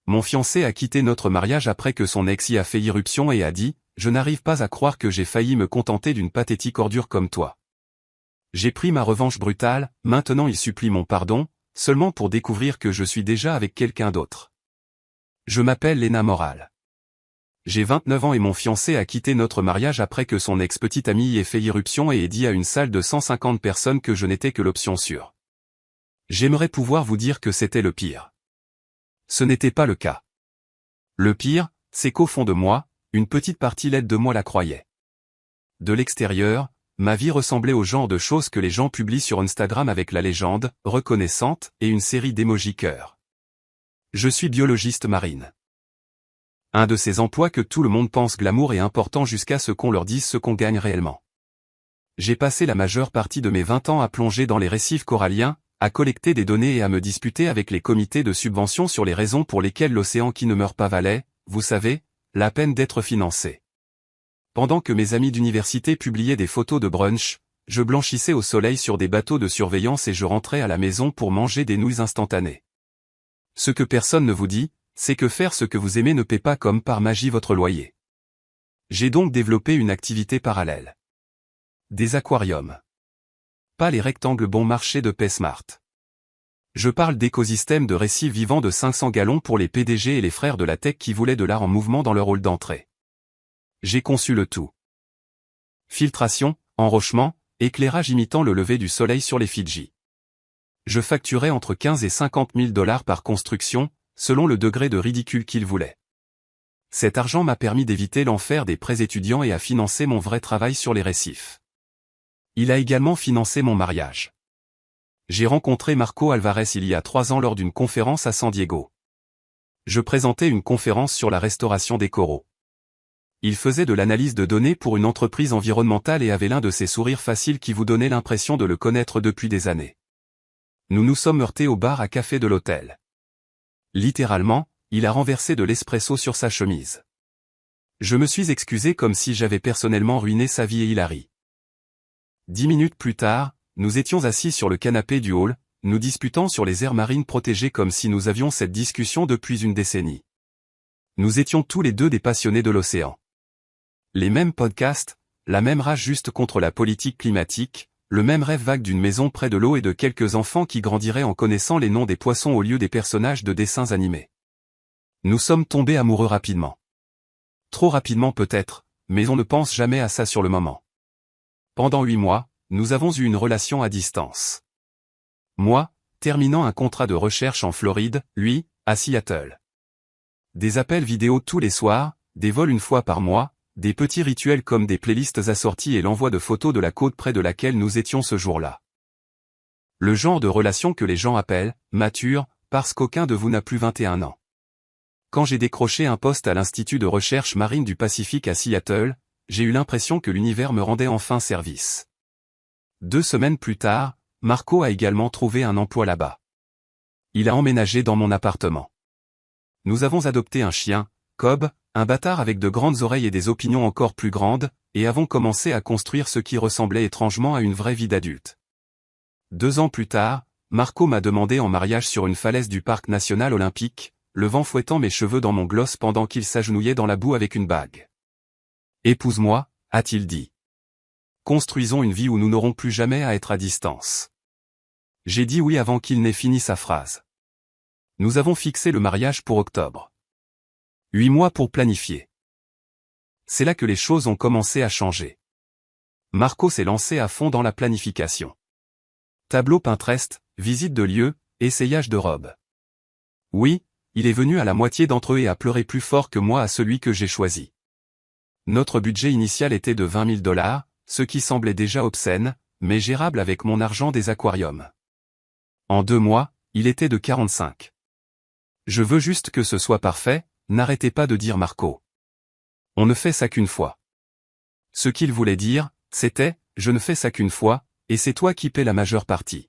mon fiancé a quitté notre mariage après que son ex y a fait irruption et a dit « Je n'arrive pas à croire que j'ai failli me contenter d'une pathétique ordure comme toi. J'ai pris ma revanche brutale, maintenant il supplie mon pardon, seulement pour découvrir que je suis déjà avec quelqu'un d'autre. Je m'appelle Lena Moral. J'ai 29 ans et mon fiancé a quitté notre mariage après que son ex-petite amie y ait fait irruption et ait dit à une salle de 150 personnes que je n'étais que l'option sûre. J'aimerais pouvoir vous dire que c'était le pire. Ce n'était pas le cas. Le pire, c'est qu'au fond de moi, une petite partie laide de moi la croyait. De l'extérieur, ma vie ressemblait au genre de choses que les gens publient sur Instagram avec la légende, reconnaissante, et une série d'émojis cœur. Je suis biologiste marine. Un de ces emplois que tout le monde pense glamour et important jusqu'à ce qu'on leur dise ce qu'on gagne réellement. J'ai passé la majeure partie de mes 20 ans à plonger dans les récifs coralliens, à collecter des données et à me disputer avec les comités de subvention sur les raisons pour lesquelles l'océan qui ne meurt pas valait, vous savez, la peine d'être financé. Pendant que mes amis d'université publiaient des photos de brunch, je blanchissais au soleil sur des bateaux de surveillance et je rentrais à la maison pour manger des nouilles instantanées. Ce que personne ne vous dit, c'est que faire ce que vous aimez ne paie pas comme par magie votre loyer. J'ai donc développé une activité parallèle. Des aquariums. Pas les rectangles bon marché de PaySmart. Je parle d'écosystèmes de récifs vivants de 500 gallons pour les PDG et les frères de la tech qui voulaient de l'art en mouvement dans leur hall d'entrée. J'ai conçu le tout. Filtration, enrochement, éclairage imitant le lever du soleil sur les Fidji. Je facturais entre 15 et 50 000 $ par construction, selon le degré de ridicule qu'ils voulaient. Cet argent m'a permis d'éviter l'enfer des prêts étudiants et à financer mon vrai travail sur les récifs. Il a également financé mon mariage. J'ai rencontré Marco Alvarez il y a 3 ans lors d'une conférence à San Diego. Je présentais une conférence sur la restauration des coraux. Il faisait de l'analyse de données pour une entreprise environnementale et avait l'un de ces sourires faciles qui vous donnaient l'impression de le connaître depuis des années. Nous nous sommes heurtés au bar à café de l'hôtel. Littéralement, il a renversé de l'espresso sur sa chemise. Je me suis excusé comme si j'avais personnellement ruiné sa vie et il a ri. 10 minutes plus tard, nous étions assis sur le canapé du hall, nous disputant sur les aires marines protégées comme si nous avions cette discussion depuis une décennie. Nous étions tous les deux des passionnés de l'océan. Les mêmes podcasts, la même rage juste contre la politique climatique, le même rêve vague d'une maison près de l'eau et de quelques enfants qui grandiraient en connaissant les noms des poissons au lieu des personnages de dessins animés. Nous sommes tombés amoureux rapidement. Trop rapidement peut-être, mais on ne pense jamais à ça sur le moment. Pendant 8 mois, nous avons eu une relation à distance. Moi, terminant un contrat de recherche en Floride, lui, à Seattle. Des appels vidéo tous les soirs, des vols une fois par mois, des petits rituels comme des playlists assorties et l'envoi de photos de la côte près de laquelle nous étions ce jour-là. Le genre de relation que les gens appellent « mature » parce qu'aucun de vous n'a plus 21 ans. Quand j'ai décroché un poste à l'Institut de recherche marine du Pacifique à Seattle, j'ai eu l'impression que l'univers me rendait enfin service. 2 semaines plus tard, Marco a également trouvé un emploi là-bas. Il a emménagé dans mon appartement. Nous avons adopté un chien, Cobb, un bâtard avec de grandes oreilles et des opinions encore plus grandes, et avons commencé à construire ce qui ressemblait étrangement à une vraie vie d'adulte. 2 ans plus tard, Marco m'a demandé en mariage sur une falaise du parc national olympique, le vent fouettant mes cheveux dans mon gloss pendant qu'il s'agenouillait dans la boue avec une bague. « Épouse-moi », a-t-il dit. « Construisons une vie où nous n'aurons plus jamais à être à distance. » J'ai dit oui avant qu'il n'ait fini sa phrase. Nous avons fixé le mariage pour octobre. 8 mois pour planifier. C'est là que les choses ont commencé à changer. Marco s'est lancé à fond dans la planification. Tableau Pinterest, visite de lieux, essayage de robes. Oui, il est venu à la moitié d'entre eux et a pleuré plus fort que moi à celui que j'ai choisi. Notre budget initial était de 20 000 $, ce qui semblait déjà obscène, mais gérable avec mon argent des aquariums. En 2 mois, il était de 45. Je veux juste que ce soit parfait, n'arrêtez pas de dire Marco. On ne fait ça qu'une fois. Ce qu'il voulait dire, c'était, je ne fais ça qu'une fois, et c'est toi qui paies la majeure partie.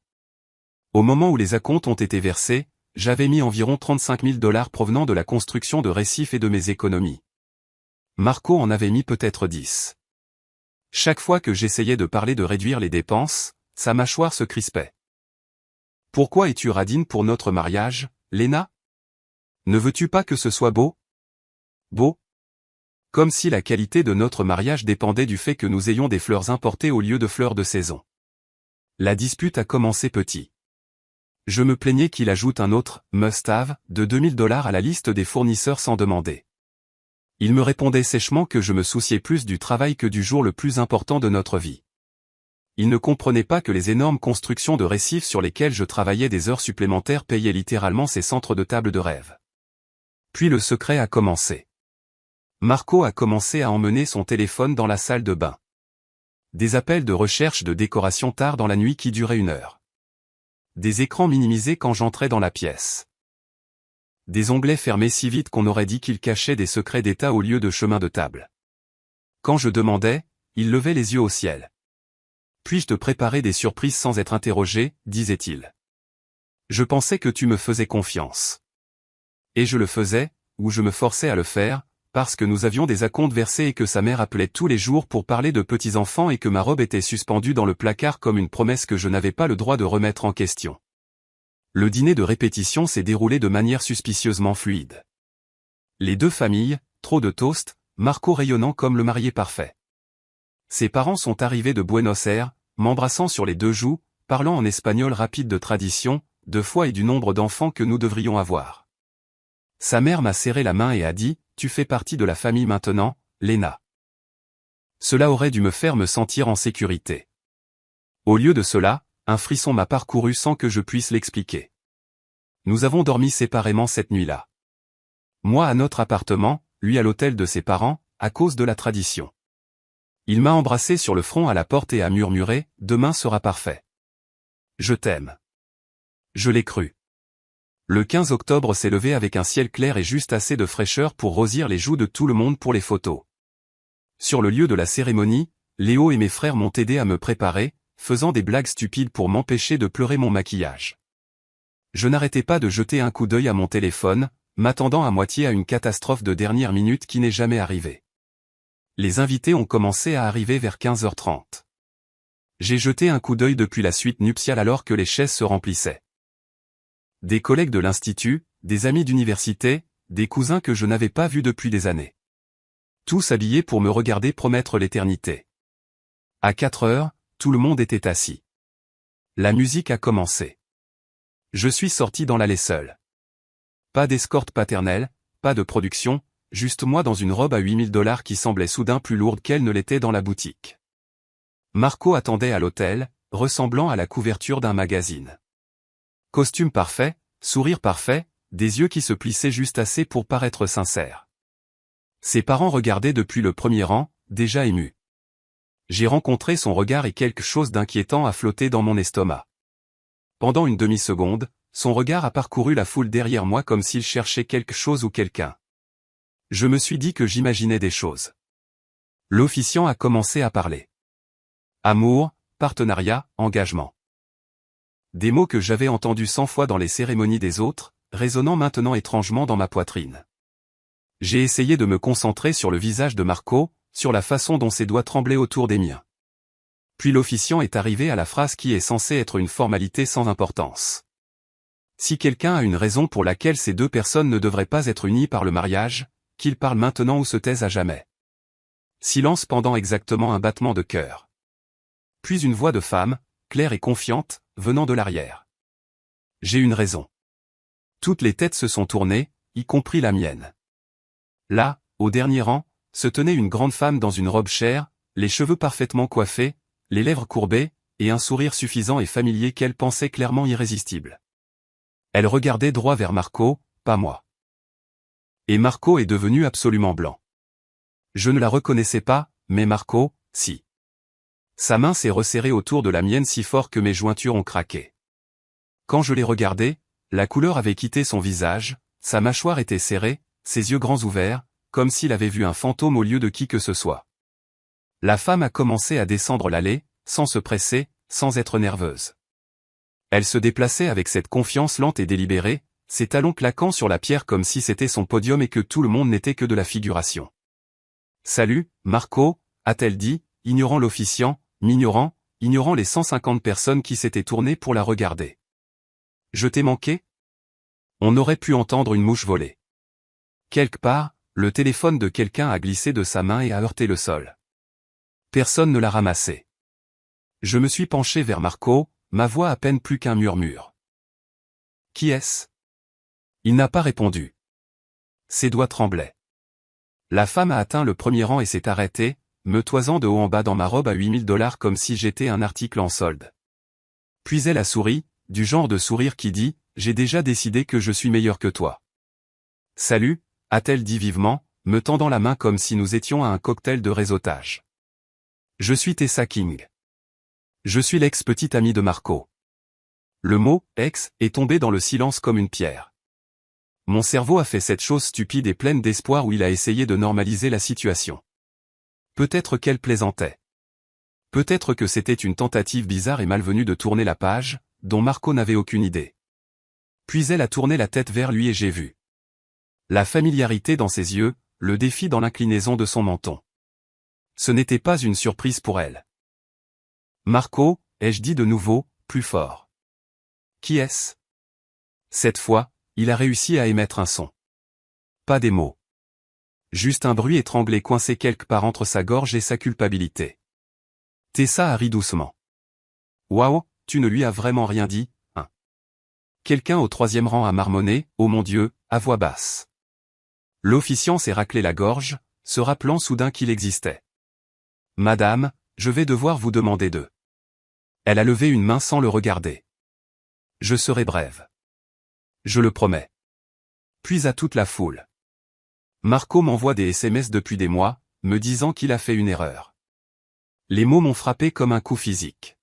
Au moment où les acomptes ont été versés, j'avais mis environ 35 000 $ provenant de la construction de récifs et de mes économies. Marco en avait mis peut-être 10. Chaque fois que j'essayais de parler de réduire les dépenses, sa mâchoire se crispait. Pourquoi es-tu radine pour notre mariage, Lena ? Ne veux-tu pas que ce soit beau? Beau? Comme si la qualité de notre mariage dépendait du fait que nous ayons des fleurs importées au lieu de fleurs de saison. La dispute a commencé petit. Je me plaignais qu'il ajoute un autre « must-have » de $2000 à la liste des fournisseurs sans demander. Il me répondait sèchement que je me souciais plus du travail que du jour le plus important de notre vie. Il ne comprenait pas que les énormes constructions de récifs sur lesquelles je travaillais des heures supplémentaires payaient littéralement ces centres de table de rêve. Puis le secret a commencé. Marco a commencé à emmener son téléphone dans la salle de bain. Des appels de recherche de décoration tard dans la nuit qui duraient 1 heure. Des écrans minimisés quand j'entrais dans la pièce. Des onglets fermés si vite qu'on aurait dit qu'ils cachaient des secrets d'État au lieu de chemin de table. Quand je demandais, il levait les yeux au ciel. Puis-je te préparer des surprises sans être interrogé, disait-il. Je pensais que tu me faisais confiance. Et je le faisais, ou je me forçais à le faire, parce que nous avions des acomptes versés et que sa mère appelait tous les jours pour parler de petits-enfants et que ma robe était suspendue dans le placard comme une promesse que je n'avais pas le droit de remettre en question. Le dîner de répétition s'est déroulé de manière suspicieusement fluide. Les deux familles, trop de toast, Marco rayonnant comme le marié parfait. Ses parents sont arrivés de Buenos Aires, m'embrassant sur les 2 joues, parlant en espagnol rapide de tradition, de foi et du nombre d'enfants que nous devrions avoir. Sa mère m'a serré la main et a dit « Tu fais partie de la famille maintenant, Lena ». Cela aurait dû me faire me sentir en sécurité. Au lieu de cela, un frisson m'a parcouru sans que je puisse l'expliquer. Nous avons dormi séparément cette nuit-là. Moi à notre appartement, lui à l'hôtel de ses parents, à cause de la tradition. Il m'a embrassé sur le front à la porte et a murmuré « Demain sera parfait. Je t'aime. » Je l'ai cru. Le 15 octobre s'est levé avec un ciel clair et juste assez de fraîcheur pour rosir les joues de tout le monde pour les photos. Sur le lieu de la cérémonie, Léo et mes frères m'ont aidé à me préparer, faisant des blagues stupides pour m'empêcher de pleurer mon maquillage. Je n'arrêtais pas de jeter un coup d'œil à mon téléphone, m'attendant à moitié à une catastrophe de dernière minute qui n'est jamais arrivée. Les invités ont commencé à arriver vers 15h30. J'ai jeté un coup d'œil depuis la suite nuptiale alors que les chaises se remplissaient. Des collègues de l'institut, des amis d'université, des cousins que je n'avais pas vus depuis des années. Tous habillés pour me regarder promettre l'éternité. À 4 heures, tout le monde était assis. La musique a commencé. Je suis sorti dans l'allée seul. Pas d'escorte paternelle, pas de production, juste moi dans une robe à $8000 qui semblait soudain plus lourde qu'elle ne l'était dans la boutique. Marco attendait à l'hôtel, ressemblant à la couverture d'un magazine. Costume parfait, sourire parfait, des yeux qui se plissaient juste assez pour paraître sincères. Ses parents regardaient depuis le premier rang, déjà émus. J'ai rencontré son regard et quelque chose d'inquiétant a flotté dans mon estomac. Pendant une demi-seconde, son regard a parcouru la foule derrière moi comme s'il cherchait quelque chose ou quelqu'un. Je me suis dit que j'imaginais des choses. L'officiant a commencé à parler. Amour, partenariat, engagement. Des mots que j'avais entendus 100 fois dans les cérémonies des autres, résonnant maintenant étrangement dans ma poitrine. J'ai essayé de me concentrer sur le visage de Marco, sur la façon dont ses doigts tremblaient autour des miens. Puis l'officiant est arrivé à la phrase qui est censée être une formalité sans importance. Si quelqu'un a une raison pour laquelle ces deux personnes ne devraient pas être unies par le mariage, qu'il parle maintenant ou se taise à jamais. Silence pendant exactement un battement de cœur. Puis une voix de femme, claire et confiante, venant de l'arrière. J'ai une raison. Toutes les têtes se sont tournées, y compris la mienne. Là, au dernier rang, se tenait une grande femme dans une robe chère, les cheveux parfaitement coiffés, les lèvres courbées, et un sourire suffisant et familier qu'elle pensait clairement irrésistible. Elle regardait droit vers Marco, pas moi. Et Marco est devenu absolument blanc. Je ne la reconnaissais pas, mais Marco, si. Sa main s'est resserrée autour de la mienne si fort que mes jointures ont craqué. Quand je l'ai regardée, la couleur avait quitté son visage, sa mâchoire était serrée, ses yeux grands ouverts, comme s'il avait vu un fantôme au lieu de qui que ce soit. La femme a commencé à descendre l'allée, sans se presser, sans être nerveuse. Elle se déplaçait avec cette confiance lente et délibérée, ses talons claquant sur la pierre comme si c'était son podium et que tout le monde n'était que de la figuration. « Salut, Marco » a-t-elle dit, ignorant l'officiant, ignorant les 150 personnes qui s'étaient tournées pour la regarder. « Je t'ai manqué ? On aurait pu entendre une mouche voler. Quelque part, le téléphone de quelqu'un a glissé de sa main et a heurté le sol. Personne ne l'a ramassé. Je me suis penché vers Marco, ma voix à peine plus qu'un murmure. Qui est-ce? Il n'a pas répondu. Ses doigts tremblaient. La femme a atteint le premier rang et s'est arrêtée, me toisant de haut en bas dans ma robe à $8000 comme si j'étais un article en solde. Puis elle a souri, du genre de sourire qui dit « J'ai déjà décidé que je suis meilleur que toi. » Salut, a-t-elle dit vivement, me tendant la main comme si nous étions à un cocktail de réseautage. Je suis Tessa King. Je suis l'ex-petite amie de Marco. Le mot « ex » est tombé dans le silence comme une pierre. Mon cerveau a fait cette chose stupide et pleine d'espoir où il a essayé de normaliser la situation. Peut-être qu'elle plaisantait. Peut-être que c'était une tentative bizarre et malvenue de tourner la page, dont Marco n'avait aucune idée. Puis elle a tourné la tête vers lui et j'ai vu la familiarité dans ses yeux, le défi dans l'inclinaison de son menton. Ce n'était pas une surprise pour elle. Marco, ai-je dit de nouveau, plus fort. Qui est-ce? Cette fois, il a réussi à émettre un son. Pas des mots. Juste un bruit étranglé coincé quelque part entre sa gorge et sa culpabilité. Tessa a ri doucement. Waouh, tu ne lui as vraiment rien dit, hein? Quelqu'un au troisième rang a marmonné, oh mon Dieu, à voix basse. L'officiant s'est raclé la gorge, se rappelant soudain qu'il existait. Madame, je vais devoir vous demander de. Elle a levé une main sans le regarder. Je serai brève. Je le promets. Puis à toute la foule. Marco m'envoie des SMS depuis des mois, me disant qu'il a fait une erreur. Les mots m'ont frappé comme un coup physique.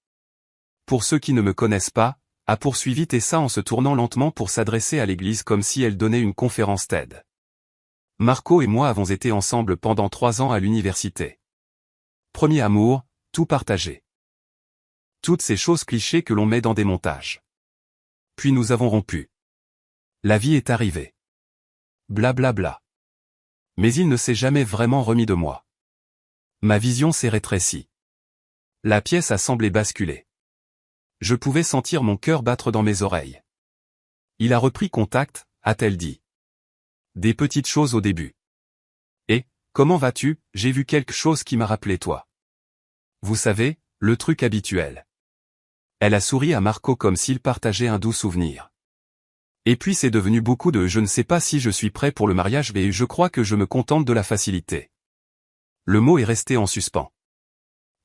Pour ceux qui ne me connaissent pas, a poursuivi Tessa en se tournant lentement pour s'adresser à l'église comme si elle donnait une conférence TED. Marco et moi avons été ensemble pendant 3 ans à l'université. Premier amour, tout partagé. Toutes ces choses clichés que l'on met dans des montages. Puis nous avons rompu. La vie est arrivée. Blablabla. Bla bla. Mais il ne s'est jamais vraiment remis de moi. Ma vision s'est rétrécie. La pièce a semblé basculer. Je pouvais sentir mon cœur battre dans mes oreilles. Il a repris contact, a-t-elle dit. Des petites choses au début. Et, comment vas-tu? J'ai vu quelque chose qui m'a rappelé toi. Vous savez, le truc habituel. Elle a souri à Marco comme s'il partageait un doux souvenir. Et puis c'est devenu beaucoup de je ne sais pas si je suis prêt pour le mariage et je crois que je me contente de la facilité. Le mot est resté en suspens.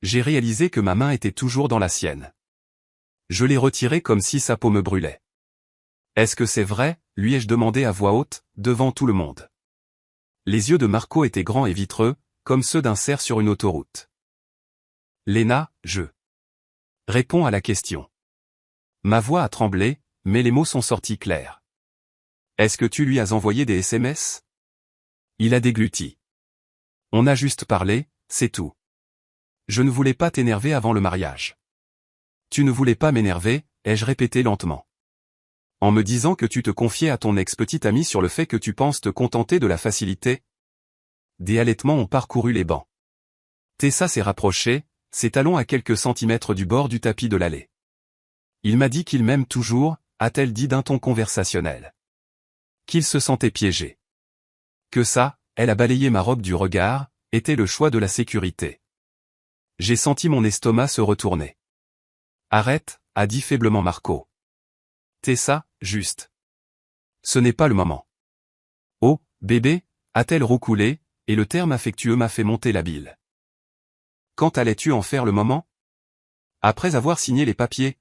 J'ai réalisé que ma main était toujours dans la sienne. Je l'ai retirée comme si sa peau me brûlait. Est-ce que c'est vrai? Lui ai-je demandé à voix haute, devant tout le monde. Les yeux de Marco étaient grands et vitreux, comme ceux d'un cerf sur une autoroute. Léna, je réponds à la question. Ma voix a tremblé, mais les mots sont sortis clairs. Est-ce que tu lui as envoyé des SMS? Il a dégluti. On a juste parlé, c'est tout. Je ne voulais pas t'énerver avant le mariage. Tu ne voulais pas m'énerver, ai-je répété lentement. En me disant que tu te confiais à ton ex-petite amie sur le fait que tu penses te contenter de la facilité? Des halètements ont parcouru les bancs. Tessa s'est rapprochée, ses talons à quelques centimètres du bord du tapis de l'allée. Il m'a dit qu'il m'aime toujours, a-t-elle dit d'un ton conversationnel. Qu'il se sentait piégé. Que ça, elle a balayé ma robe du regard, était le choix de la sécurité. J'ai senti mon estomac se retourner. Arrête, a dit faiblement Marco. Tessa, juste. Ce n'est pas le moment. Oh, bébé, a-t-elle roucoulé, et le terme affectueux m'a fait monter la bile. Quand allais-tu en faire le moment? Après avoir signé les papiers?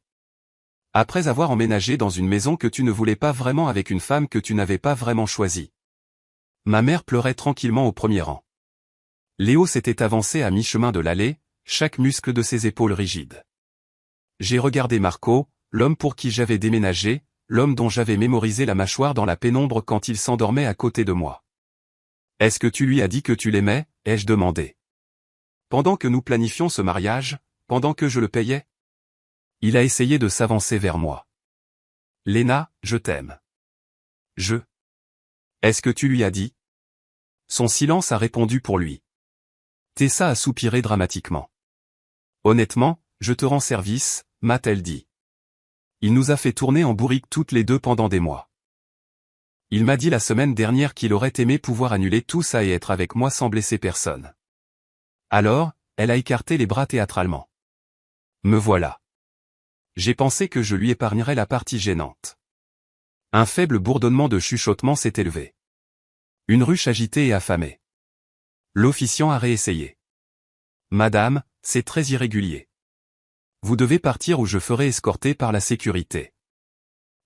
Après avoir emménagé dans une maison que tu ne voulais pas vraiment avec une femme que tu n'avais pas vraiment choisie? Ma mère pleurait tranquillement au premier rang. Léo s'était avancé à mi-chemin de l'allée, chaque muscle de ses épaules rigide. J'ai regardé Marco, l'homme pour qui j'avais déménagé, l'homme dont j'avais mémorisé la mâchoire dans la pénombre quand il s'endormait à côté de moi. Est-ce que tu lui as dit que tu l'aimais? Ai-je demandé. Pendant que nous planifions ce mariage, pendant que je le payais? Il a essayé de s'avancer vers moi. Léna, je t'aime. Je. Est-ce que tu lui as dit? Son silence a répondu pour lui. Tessa a soupiré dramatiquement. Honnêtement, je te rends service, m'a-t-elle dit. Il nous a fait tourner en bourrique toutes les deux pendant des mois. Il m'a dit la semaine dernière qu'il aurait aimé pouvoir annuler tout ça et être avec moi sans blesser personne. Alors, elle a écarté les bras théâtralement. Me voilà. J'ai pensé que je lui épargnerais la partie gênante. Un faible bourdonnement de chuchotement s'est élevé. Une ruche agitée et affamée. L'officiant a réessayé. Madame, c'est très irrégulier. Vous devez partir ou je ferai escorter par la sécurité.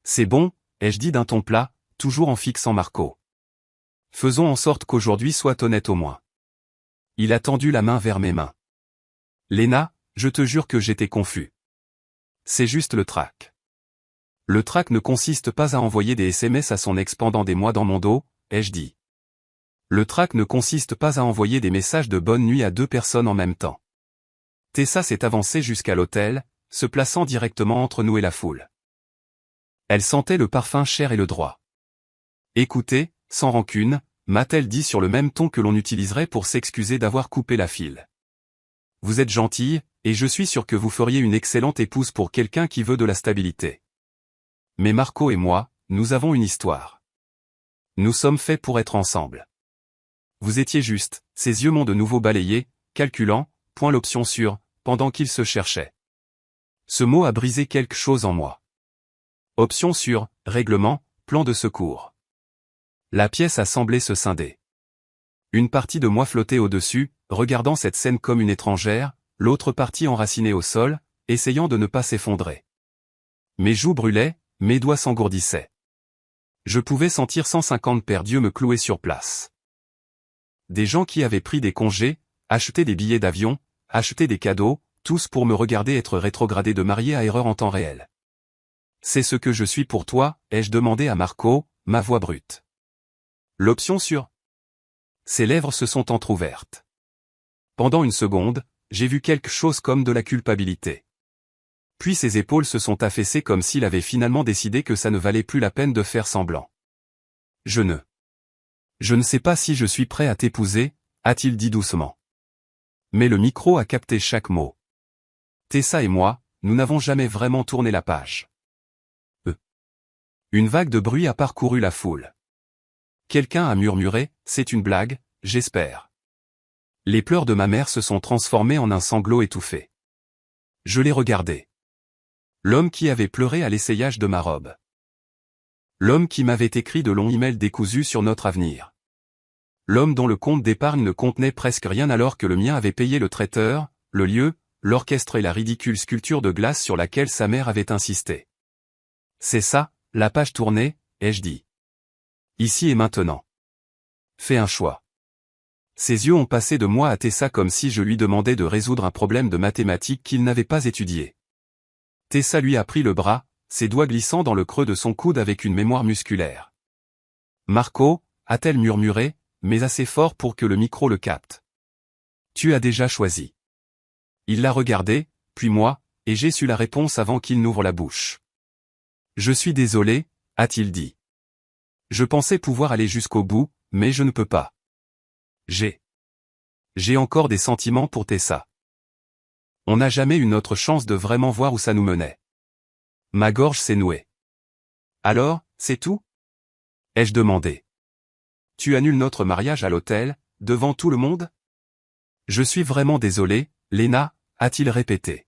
C'est bon, ai-je dit d'un ton plat, toujours en fixant Marco. Faisons en sorte qu'aujourd'hui soit honnête au moins. Il a tendu la main vers mes mains. Léna, je te jure que j'étais confus. C'est juste le trac. Le trac ne consiste pas à envoyer des SMS à son ex pendant des mois dans mon dos, ai-je dit. Le trac ne consiste pas à envoyer des messages de bonne nuit à deux personnes en même temps. Tessa s'est avancée jusqu'à l'hôtel, se plaçant directement entre nous et la foule. Elle sentait le parfum cher et le droit. Écoutez, sans rancune, m'a-t-elle dit sur le même ton que l'on utiliserait pour s'excuser d'avoir coupé la file. Vous êtes gentille, et je suis sûr que vous feriez une excellente épouse pour quelqu'un qui veut de la stabilité. Mais Marco et moi, nous avons une histoire. Nous sommes faits pour être ensemble. Vous étiez juste, ses yeux m'ont de nouveau balayé, calculant, point l'option sûre, pendant qu'il se cherchait. Ce mot a brisé quelque chose en moi. Option sûre, règlement, plan de secours. La pièce a semblé se scinder. Une partie de moi flottait au-dessus, regardant cette scène comme une étrangère, l'autre partie enracinée au sol, essayant de ne pas s'effondrer. Mes joues brûlaient, mes doigts s'engourdissaient. Je pouvais sentir 150 paires d'yeux me clouer sur place. Des gens qui avaient pris des congés, acheté des billets d'avion, acheté des cadeaux, tous pour me regarder être rétrogradé de marié à erreur en temps réel. C'est ce que je suis pour toi, ai-je demandé à Marco, ma voix brute. L'option sûre. Ses lèvres se sont entr'ouvertes. Pendant une seconde, j'ai vu quelque chose comme de la culpabilité. Puis ses épaules se sont affaissées comme s'il avait finalement décidé que ça ne valait plus la peine de faire semblant. Je ne sais pas si je suis prêt à t'épouser, a-t-il dit doucement. Mais le micro a capté chaque mot. Tessa et moi, nous n'avons jamais vraiment tourné la page. Une vague de bruit a parcouru la foule. Quelqu'un a murmuré, c'est une blague, j'espère. Les pleurs de ma mère se sont transformés en un sanglot étouffé. Je l'ai regardé. L'homme qui avait pleuré à l'essayage de ma robe. L'homme qui m'avait écrit de longs emails décousus sur notre avenir. L'homme dont le compte d'épargne ne contenait presque rien alors que le mien avait payé le traiteur, le lieu, l'orchestre et la ridicule sculpture de glace sur laquelle sa mère avait insisté. C'est ça, la page tournée, ai-je dit. Ici et maintenant. Fais un choix. Ses yeux ont passé de moi à Tessa comme si je lui demandais de résoudre un problème de mathématiques qu'il n'avait pas étudié. Tessa lui a pris le bras, ses doigts glissant dans le creux de son coude avec une mémoire musculaire. Marco, a-t-elle murmuré, mais assez fort pour que le micro le capte. Tu as déjà choisi. Il l'a regardé, puis moi, et j'ai su la réponse avant qu'il n'ouvre la bouche. Je suis désolé, a-t-il dit. Je pensais pouvoir aller jusqu'au bout, mais je ne peux pas. J'ai encore des sentiments pour Tessa. On n'a jamais eu notre chance de vraiment voir où ça nous menait. Ma gorge s'est nouée. Alors, c'est tout? Ai-je demandé. Tu annules notre mariage à l'hôtel, devant tout le monde? Je suis vraiment désolé, Léna, a-t-il répété.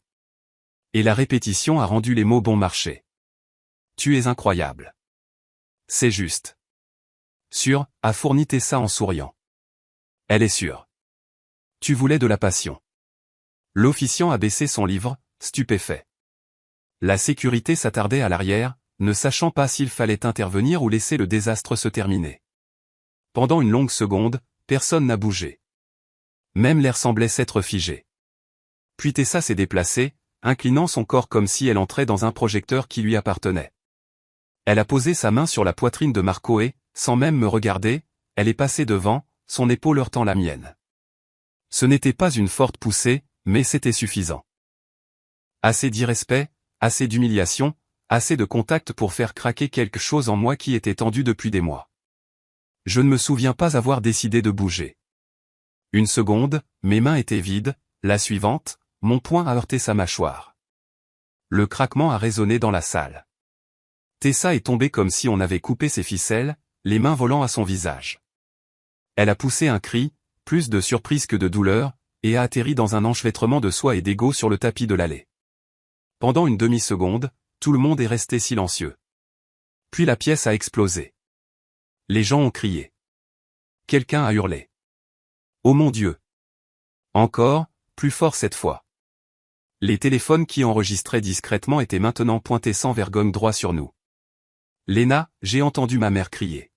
Et la répétition a rendu les mots bon marché. Tu es incroyable. C'est juste. Sûre, a fourni Tessa en souriant. Elle est sûre. Tu voulais de la passion. L'officiant a baissé son livre, stupéfait. La sécurité s'attardait à l'arrière, ne sachant pas s'il fallait intervenir ou laisser le désastre se terminer. Pendant une longue seconde, personne n'a bougé. Même l'air semblait s'être figé. Puis Tessa s'est déplacée, inclinant son corps comme si elle entrait dans un projecteur qui lui appartenait. Elle a posé sa main sur la poitrine de Marco et, sans même me regarder, elle est passée devant, son épaule heurtant la mienne. Ce n'était pas une forte poussée, mais c'était suffisant. Assez d'irrespect, assez d'humiliation, assez de contact pour faire craquer quelque chose en moi qui était tendu depuis des mois. Je ne me souviens pas avoir décidé de bouger. Une seconde, mes mains étaient vides, la suivante, mon poing a heurté sa mâchoire. Le craquement a résonné dans la salle. Tessa est tombée comme si on avait coupé ses ficelles, les mains volant à son visage. Elle a poussé un cri, plus de surprise que de douleur, et a atterri dans un enchevêtrement de soie et d'ego sur le tapis de l'allée. Pendant une demi-seconde, tout le monde est resté silencieux. Puis la pièce a explosé. Les gens ont crié. Quelqu'un a hurlé. Oh mon Dieu! Encore, plus fort cette fois. Les téléphones qui enregistraient discrètement étaient maintenant pointés sans vergogne droit sur nous. Léna, j'ai entendu ma mère crier.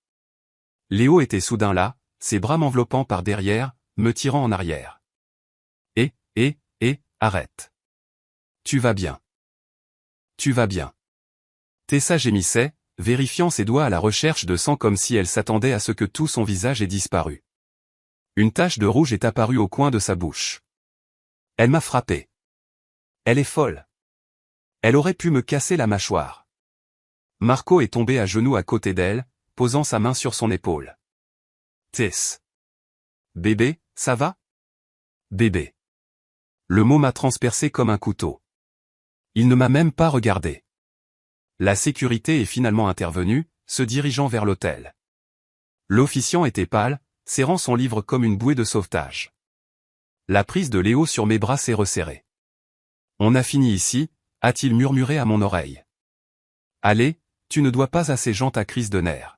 Léo était soudain là, ses bras m'enveloppant par derrière, me tirant en arrière. Arrête. Tu vas bien. Tu vas bien. Tessa gémissait, vérifiant ses doigts à la recherche de sang comme si elle s'attendait à ce que tout son visage ait disparu. Une tache de rouge est apparue au coin de sa bouche. Elle m'a frappé. Elle est folle. Elle aurait pu me casser la mâchoire. Marco est tombé à genoux à côté d'elle, posant sa main sur son épaule. Tess. Bébé, ça va? Bébé. Le mot m'a transpercé comme un couteau. Il ne m'a même pas regardé. La sécurité est finalement intervenue, se dirigeant vers l'hôtel. L'officiant était pâle, serrant son livre comme une bouée de sauvetage. La prise de Léo sur mes bras s'est resserrée. On a fini ici, a-t-il murmuré à mon oreille. Allez, tu ne dois pas à ces gens ta crise de nerfs.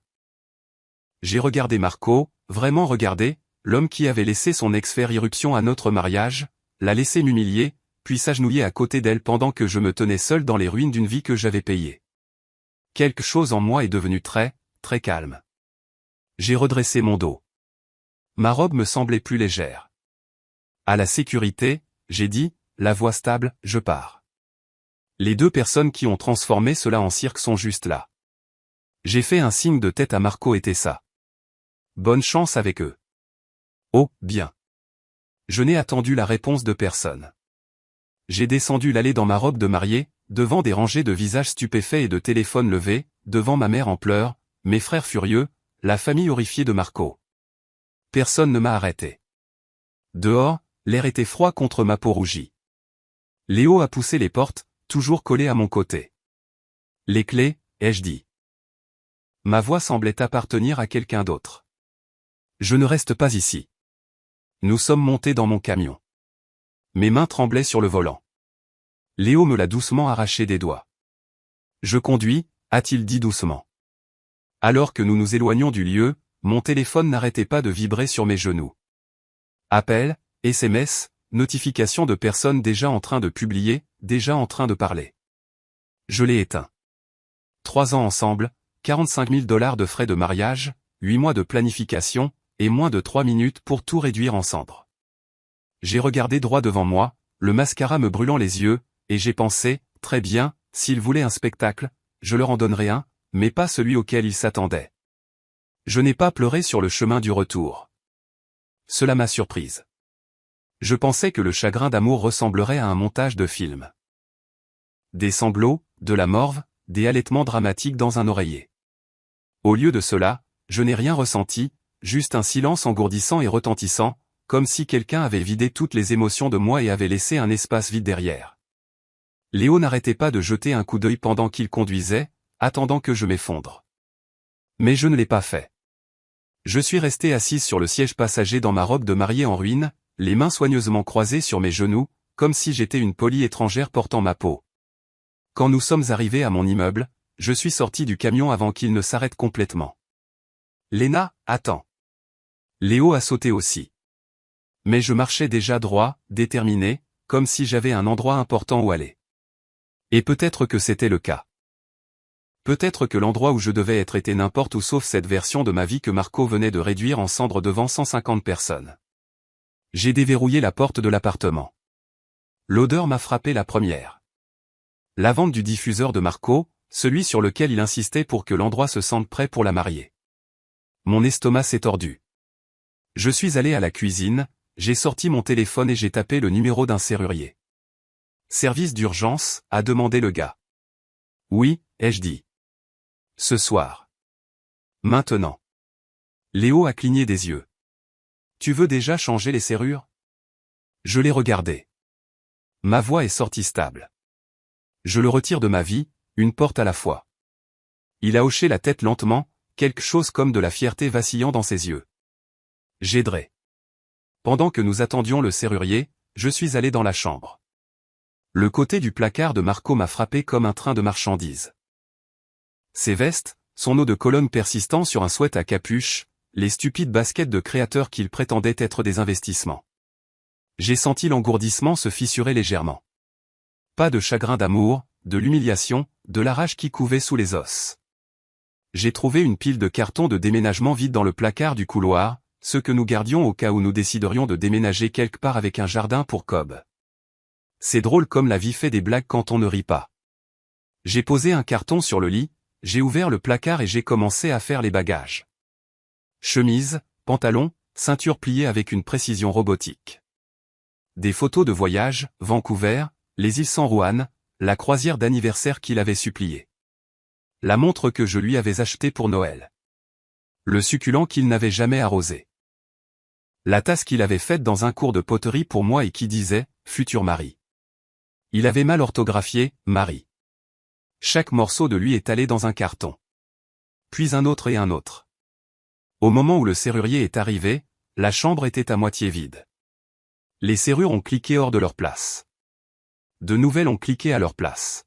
J'ai regardé Marco, vraiment regardé, l'homme qui avait laissé son ex faire irruption à notre mariage, l'a laissé m'humilier, puis s'agenouiller à côté d'elle pendant que je me tenais seul dans les ruines d'une vie que j'avais payée. Quelque chose en moi est devenu très, très calme. J'ai redressé mon dos. Ma robe me semblait plus légère. À la sécurité, j'ai dit, la voix stable, je pars. Les deux personnes qui ont transformé cela en cirque sont juste là. J'ai fait un signe de tête à Marco et Tessa. Bonne chance avec eux. Oh, bien. Je n'ai attendu la réponse de personne. J'ai descendu l'allée dans ma robe de mariée, devant des rangées de visages stupéfaits et de téléphones levés, devant ma mère en pleurs, mes frères furieux, la famille horrifiée de Marco. Personne ne m'a arrêté. Dehors, l'air était froid contre ma peau rougie. Léo a poussé les portes, toujours collé à mon côté. Les clés, ai-je dit. Ma voix semblait appartenir à quelqu'un d'autre. Je ne reste pas ici. Nous sommes montés dans mon camion. Mes mains tremblaient sur le volant. Léo me l'a doucement arraché des doigts. Je conduis, a-t-il dit doucement. Alors que nous nous éloignions du lieu, mon téléphone n'arrêtait pas de vibrer sur mes genoux. Appels, SMS, notifications de personnes déjà en train de publier, déjà en train de parler. Je l'ai éteint. 3 ans ensemble, 45 000 $ de frais de mariage, 8 mois de planification, et moins de 3 minutes pour tout réduire en cendres. J'ai regardé droit devant moi, le mascara me brûlant les yeux, et j'ai pensé, très bien, s'ils voulaient un spectacle, je leur en donnerais un, mais pas celui auquel ils s'attendaient. Je n'ai pas pleuré sur le chemin du retour. Cela m'a surprise. Je pensais que le chagrin d'amour ressemblerait à un montage de film. Des sanglots, de la morve, des halètements dramatiques dans un oreiller. Au lieu de cela, je n'ai rien ressenti, juste un silence engourdissant et retentissant, comme si quelqu'un avait vidé toutes les émotions de moi et avait laissé un espace vide derrière. Léo n'arrêtait pas de jeter un coup d'œil pendant qu'il conduisait, attendant que je m'effondre. Mais je ne l'ai pas fait. Je suis resté assise sur le siège passager dans ma robe de mariée en ruine, les mains soigneusement croisées sur mes genoux, comme si j'étais une polie étrangère portant ma peau. Quand nous sommes arrivés à mon immeuble, je suis sorti du camion avant qu'il ne s'arrête complètement. Léna, attends. Léo a sauté aussi. Mais je marchais déjà droit, déterminé, comme si j'avais un endroit important où aller. Et peut-être que c'était le cas. Peut-être que l'endroit où je devais être était n'importe où sauf cette version de ma vie que Marco venait de réduire en cendres devant 150 personnes. J'ai déverrouillé la porte de l'appartement. L'odeur m'a frappé la première. La vente du diffuseur de Marco, celui sur lequel il insistait pour que l'endroit se sente prêt pour la mariée. Mon estomac s'est tordu. Je suis allé à la cuisine, j'ai sorti mon téléphone et j'ai tapé le numéro d'un serrurier. Service d'urgence, a demandé le gars. Oui, ai-je dit. Ce soir. Maintenant. Léo a cligné des yeux. Tu veux déjà changer les serrures? Je l'ai regardé. Ma voix est sortie stable. Je le retire de ma vie, une porte à la fois. Il a hoché la tête lentement, quelque chose comme de la fierté vacillant dans ses yeux. J'aiderai. Pendant que nous attendions le serrurier, je suis allé dans la chambre. Le côté du placard de Marco m'a frappé comme un train de marchandises. Ses vestes, son eau de colonne persistant sur un sweat à capuche, les stupides baskets de créateurs qu'il prétendait être des investissements. J'ai senti l'engourdissement se fissurer légèrement. Pas de chagrin d'amour, de l'humiliation, de la rage qui couvait sous les os. J'ai trouvé une pile de cartons de déménagement vide dans le placard du couloir, ceux que nous gardions au cas où nous déciderions de déménager quelque part avec un jardin pour Cobb. C'est drôle comme la vie fait des blagues quand on ne rit pas. J'ai posé un carton sur le lit, j'ai ouvert le placard et j'ai commencé à faire les bagages. Chemise, pantalon, ceinture pliée avec une précision robotique. Des photos de voyage, Vancouver, les îles San Juan, la croisière d'anniversaire qu'il avait suppliée. La montre que je lui avais achetée pour Noël. Le succulent qu'il n'avait jamais arrosé. La tasse qu'il avait faite dans un cours de poterie pour moi et qui disait « Futur mari ». Il avait mal orthographié « Marie ». Chaque morceau de lui est allé dans un carton. Puis un autre et un autre. Au moment où le serrurier est arrivé, la chambre était à moitié vide. Les serrures ont cliqué hors de leur place. De nouvelles ont cliqué à leur place.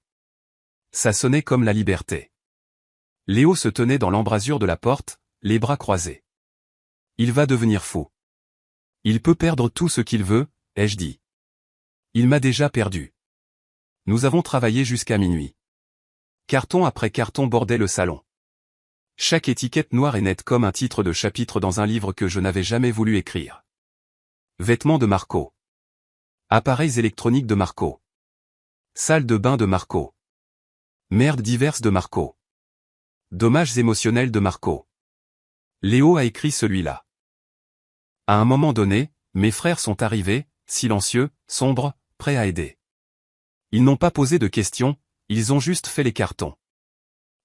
Ça sonnait comme la liberté. Léo se tenait dans l'embrasure de la porte, les bras croisés. Il va devenir fou. Il peut perdre tout ce qu'il veut, ai-je dit. Il m'a déjà perdu. Nous avons travaillé jusqu'à minuit. Carton après carton bordait le salon. Chaque étiquette noire et nette comme un titre de chapitre dans un livre que je n'avais jamais voulu écrire. Vêtements de Marco. Appareils électroniques de Marco. Salle de bain de Marco. Merdes diverses de Marco. Dommages émotionnels de Marco. Léo a écrit celui-là. À un moment donné, mes frères sont arrivés, silencieux, sombres, prêts à aider. Ils n'ont pas posé de questions, ils ont juste fait les cartons.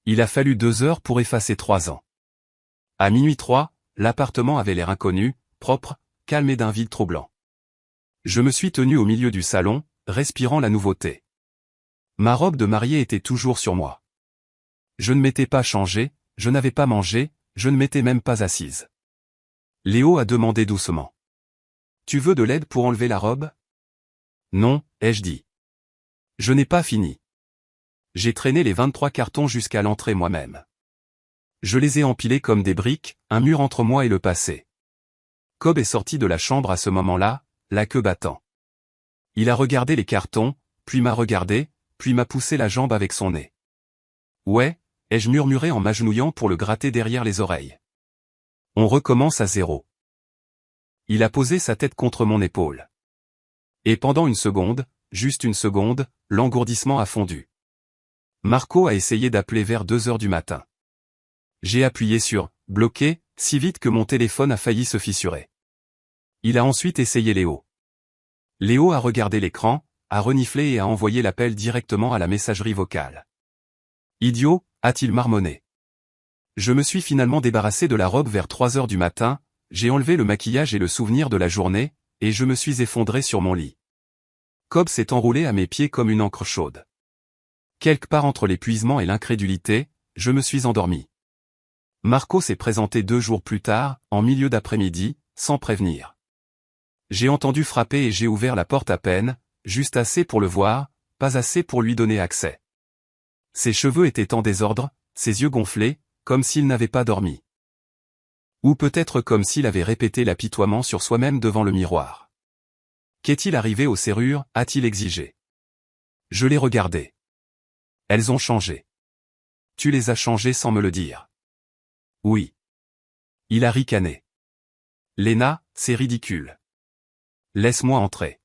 Il a fallu 2 heures pour effacer 3 ans. À minuit 3, l'appartement avait l'air inconnu, propre, calme et d'un vide troublant. Je me suis tenu au milieu du salon, respirant la nouveauté. Ma robe de mariée était toujours sur moi. Je ne m'étais pas changée, je n'avais pas mangé, je ne m'étais même pas assise. Léo a demandé doucement. « Tu veux de l'aide pour enlever la robe ?»« Non, ai-je dit. Je n'ai pas fini. » J'ai traîné les 23 cartons jusqu'à l'entrée moi-même. Je les ai empilés comme des briques, un mur entre moi et le passé. Cobb est sorti de la chambre à ce moment-là, la queue battant. Il a regardé les cartons, puis m'a regardé, puis m'a poussé la jambe avec son nez. « Ouais », ai-je murmuré en m'agenouillant pour le gratter derrière les oreilles. On recommence à zéro. Il a posé sa tête contre mon épaule. Et pendant une seconde, juste une seconde, l'engourdissement a fondu. Marco a essayé d'appeler vers 2 heures du matin. J'ai appuyé sur « bloquer » si vite que mon téléphone a failli se fissurer. Il a ensuite essayé Léo. Léo a regardé l'écran, a reniflé et a envoyé l'appel directement à la messagerie vocale. Idiot, a-t-il marmonné. Je me suis finalement débarrassé de la robe vers 3 heures du matin, j'ai enlevé le maquillage et le souvenir de la journée, et je me suis effondré sur mon lit. Cobb s'est enroulé à mes pieds comme une encre chaude. Quelque part entre l'épuisement et l'incrédulité, je me suis endormi. Marco s'est présenté 2 jours plus tard, en milieu d'après-midi, sans prévenir. J'ai entendu frapper et j'ai ouvert la porte à peine, juste assez pour le voir, pas assez pour lui donner accès. Ses cheveux étaient en désordre, ses yeux gonflés, comme s'il n'avait pas dormi. Ou peut-être comme s'il avait répété l'apitoiement sur soi-même devant le miroir. Qu'est-il arrivé aux serrures, a-t-il exigé. Je l'ai regardé. Elles ont changé. Tu les as changées sans me le dire. Oui. Il a ricané. Léna, c'est ridicule. Laisse-moi entrer.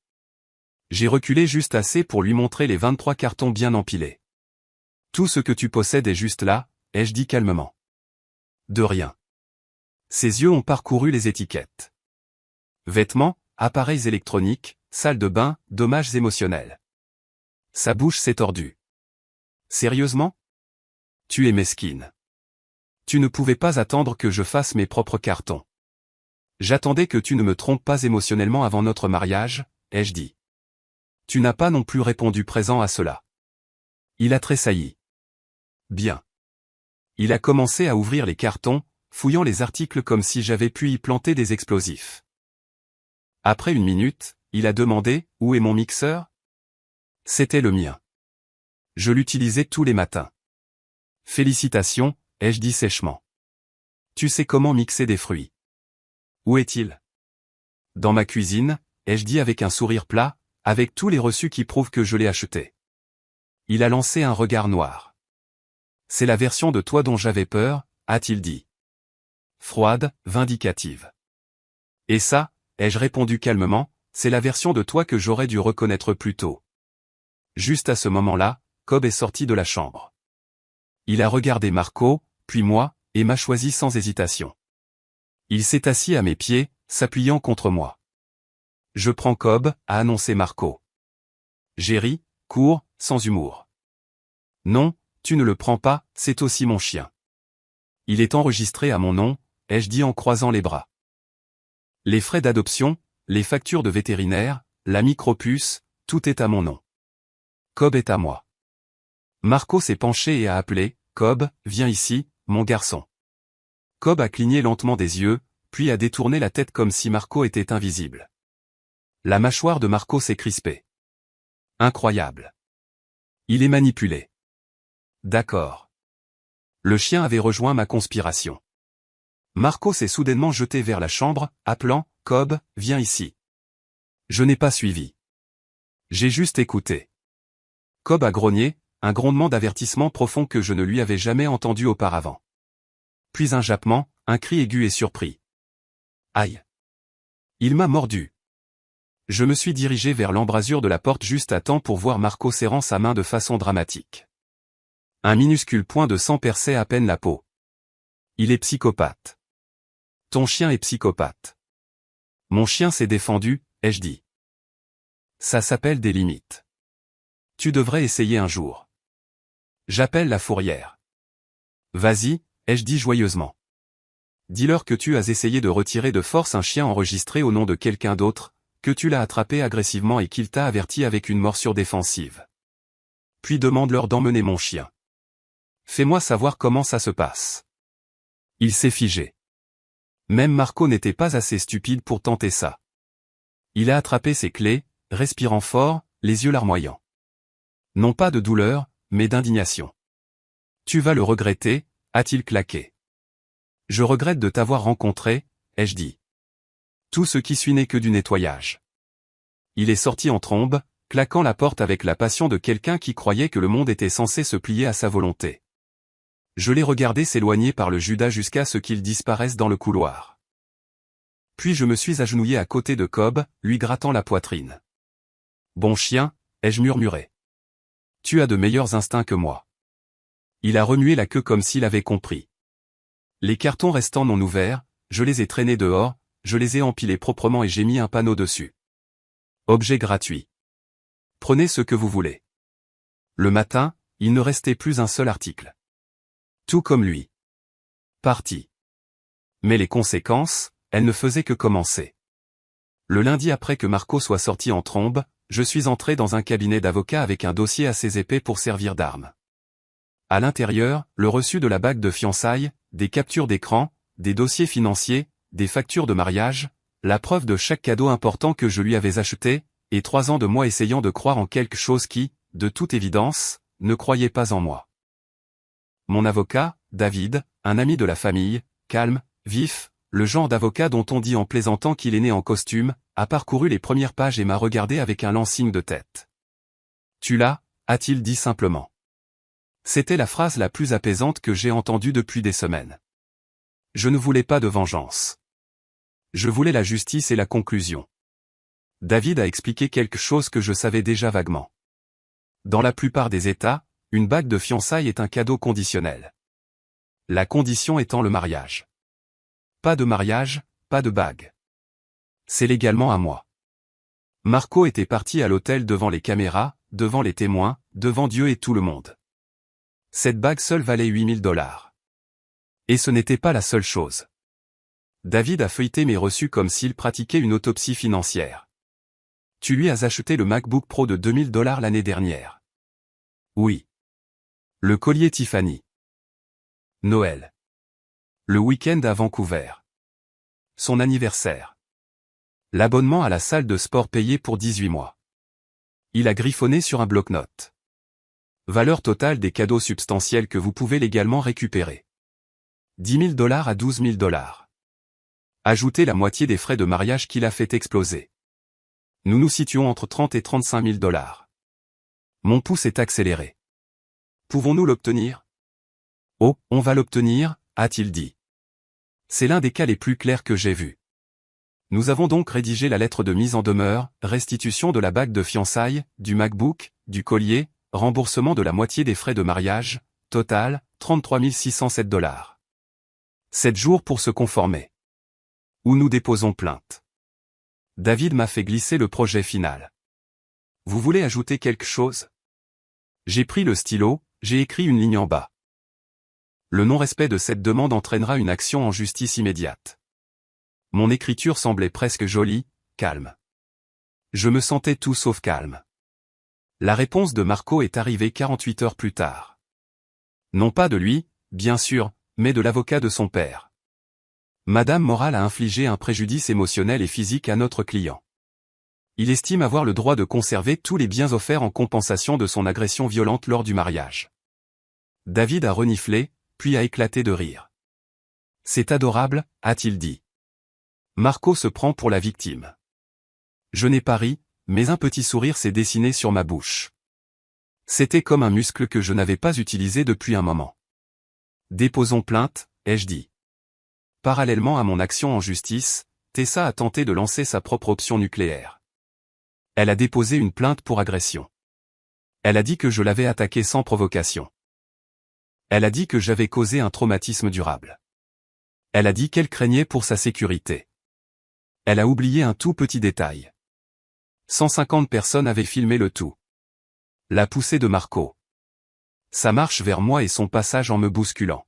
J'ai reculé juste assez pour lui montrer les 23 cartons bien empilés. Tout ce que tu possèdes est juste là, ai-je dit calmement. De rien. Ses yeux ont parcouru les étiquettes. Vêtements, appareils électroniques, salle de bain, dommages émotionnels. Sa bouche s'est tordue. Sérieusement? Tu es mesquine. Tu ne pouvais pas attendre que je fasse mes propres cartons. J'attendais que tu ne me trompes pas émotionnellement avant notre mariage, ai-je dit. Tu n'as pas non plus répondu présent à cela. Il a tressailli. Bien. Il a commencé à ouvrir les cartons, fouillant les articles comme si j'avais pu y planter des explosifs. Après une minute, il a demandé « Où est mon mixeur ?» C'était le mien. Je l'utilisais tous les matins. « Félicitations », ai-je dit sèchement. Tu sais comment mixer des fruits. Où est-il? Dans ma cuisine, ai-je dit avec un sourire plat, avec tous les reçus qui prouvent que je l'ai acheté. Il a lancé un regard noir. C'est la version de toi dont j'avais peur, a-t-il dit. Froide, vindicative. Et ça, ai-je répondu calmement, c'est la version de toi que j'aurais dû reconnaître plus tôt. Juste à ce moment-là, Cobb est sorti de la chambre. Il a regardé Marco, puis moi, et m'a choisi sans hésitation. Il s'est assis à mes pieds, s'appuyant contre moi. Je prends Cobb, a annoncé Marco. J'ai ri, court, sans humour. Non, tu ne le prends pas, c'est aussi mon chien. Il est enregistré à mon nom, ai-je dit en croisant les bras. Les frais d'adoption, les factures de vétérinaire, la micropuce, tout est à mon nom. Cobb est à moi. Marco s'est penché et a appelé, Cobb, viens ici, mon garçon. Cobb a cligné lentement des yeux, puis a détourné la tête comme si Marco était invisible. La mâchoire de Marco s'est crispée. Incroyable. Il est manipulé. D'accord. Le chien avait rejoint ma conspiration. Marco s'est soudainement jeté vers la chambre, appelant, Cobb, viens ici. Je n'ai pas suivi. J'ai juste écouté. Cobb a grogné, un grondement d'avertissement profond que je ne lui avais jamais entendu auparavant. Puis un jappement, un cri aigu et surpris. Aïe! Il m'a mordu. Je me suis dirigé vers l'embrasure de la porte juste à temps pour voir Marco serrant sa main de façon dramatique. Un minuscule point de sang perçait à peine la peau. Il est psychopathe. Ton chien est psychopathe. Mon chien s'est défendu, ai-je dit. Ça s'appelle des limites. Tu devrais essayer un jour. J'appelle la fourrière. Vas-y, ai-je dit joyeusement. Dis-leur que tu as essayé de retirer de force un chien enregistré au nom de quelqu'un d'autre, que tu l'as attrapé agressivement et qu'il t'a averti avec une morsure défensive. Puis demande-leur d'emmener mon chien. Fais-moi savoir comment ça se passe. Il s'est figé. Même Marco n'était pas assez stupide pour tenter ça. Il a attrapé ses clés, respirant fort, les yeux larmoyants. Non pas de douleur, mais d'indignation. Tu vas le regretter, a-t-il claqué. Je regrette de t'avoir rencontré, ai-je dit. Tout ce qui suit n'est que du nettoyage. Il est sorti en trombe, claquant la porte avec la passion de quelqu'un qui croyait que le monde était censé se plier à sa volonté. Je l'ai regardé s'éloigner par le Judas jusqu'à ce qu'il disparaisse dans le couloir. Puis je me suis agenouillé à côté de Cobb, lui grattant la poitrine. Bon chien, ai-je murmuré. Tu as de meilleurs instincts que moi. Il a remué la queue comme s'il avait compris. Les cartons restant non ouverts, je les ai traînés dehors, je les ai empilés proprement et j'ai mis un panneau dessus. Objet gratuit. Prenez ce que vous voulez. Le matin, il ne restait plus un seul article. Tout comme lui. Parti. Mais les conséquences, elles ne faisaient que commencer. Le lundi après que Marco soit sorti en trombe, je suis entré dans un cabinet d'avocat avec un dossier assez épais pour servir d'arme. À l'intérieur, le reçu de la bague de fiançailles, des captures d'écran, des dossiers financiers, des factures de mariage, la preuve de chaque cadeau important que je lui avais acheté, et 3 ans de moi essayant de croire en quelque chose qui, de toute évidence, ne croyait pas en moi. Mon avocat, David, un ami de la famille, calme, vif, le genre d'avocat dont on dit en plaisantant qu'il est né en costume, a parcouru les premières pages et m'a regardé avec un lent signe de tête. Tu l'as, a-t-il dit simplement. C'était la phrase la plus apaisante que j'ai entendue depuis des semaines. Je ne voulais pas de vengeance. Je voulais la justice et la conclusion. David a expliqué quelque chose que je savais déjà vaguement. Dans la plupart des États, une bague de fiançailles est un cadeau conditionnel. La condition étant le mariage. Pas de mariage, pas de bague. C'est légalement à moi. Marco était parti à l'hôtel devant les caméras, devant les témoins, devant Dieu et tout le monde. Cette bague seule valait $8 000. Et ce n'était pas la seule chose. David a feuilleté mes reçus comme s'il pratiquait une autopsie financière. Tu lui as acheté le MacBook Pro de $2000 l'année dernière. Oui. Le collier Tiffany. Noël. Le week-end à Vancouver. Son anniversaire. L'abonnement à la salle de sport payé pour 18 mois. Il a griffonné sur un bloc-notes. Valeur totale des cadeaux substantiels que vous pouvez légalement récupérer. 10 000 $ à 12 000 $. Ajoutez la moitié des frais de mariage qu'il a fait exploser. Nous nous situons entre 30 et 35 000 $. Mon pouce est accéléré. Pouvons-nous l'obtenir? Oh, on va l'obtenir, a-t-il dit. C'est l'un des cas les plus clairs que j'ai vus. Nous avons donc rédigé la lettre de mise en demeure, restitution de la bague de fiançailles, du MacBook, du collier, remboursement de la moitié des frais de mariage, total, 33 607 $. 7 jours pour se conformer. Où nous déposons plainte. David m'a fait glisser le projet final. Vous voulez ajouter quelque chose? J'ai pris le stylo, j'ai écrit une ligne en bas. Le non-respect de cette demande entraînera une action en justice immédiate. Mon écriture semblait presque jolie, calme. Je me sentais tout sauf calme. La réponse de Marco est arrivée 48 heures plus tard. Non pas de lui, bien sûr, mais de l'avocat de son père. Madame Morale a infligé un préjudice émotionnel et physique à notre client. Il estime avoir le droit de conserver tous les biens offerts en compensation de son agression violente lors du mariage. David a reniflé, puis a éclaté de rire. C'est adorable, a-t-il dit. Marco se prend pour la victime. Je n'ai pas ri, mais un petit sourire s'est dessiné sur ma bouche. C'était comme un muscle que je n'avais pas utilisé depuis un moment. Déposons plainte, ai-je dit. Parallèlement à mon action en justice, Tessa a tenté de lancer sa propre option nucléaire. Elle a déposé une plainte pour agression. Elle a dit que je l'avais attaquée sans provocation. Elle a dit que j'avais causé un traumatisme durable. Elle a dit qu'elle craignait pour sa sécurité. Elle a oublié un tout petit détail. 150 personnes avaient filmé le tout. La poussée de Marco. Sa marche vers moi et son passage en me bousculant.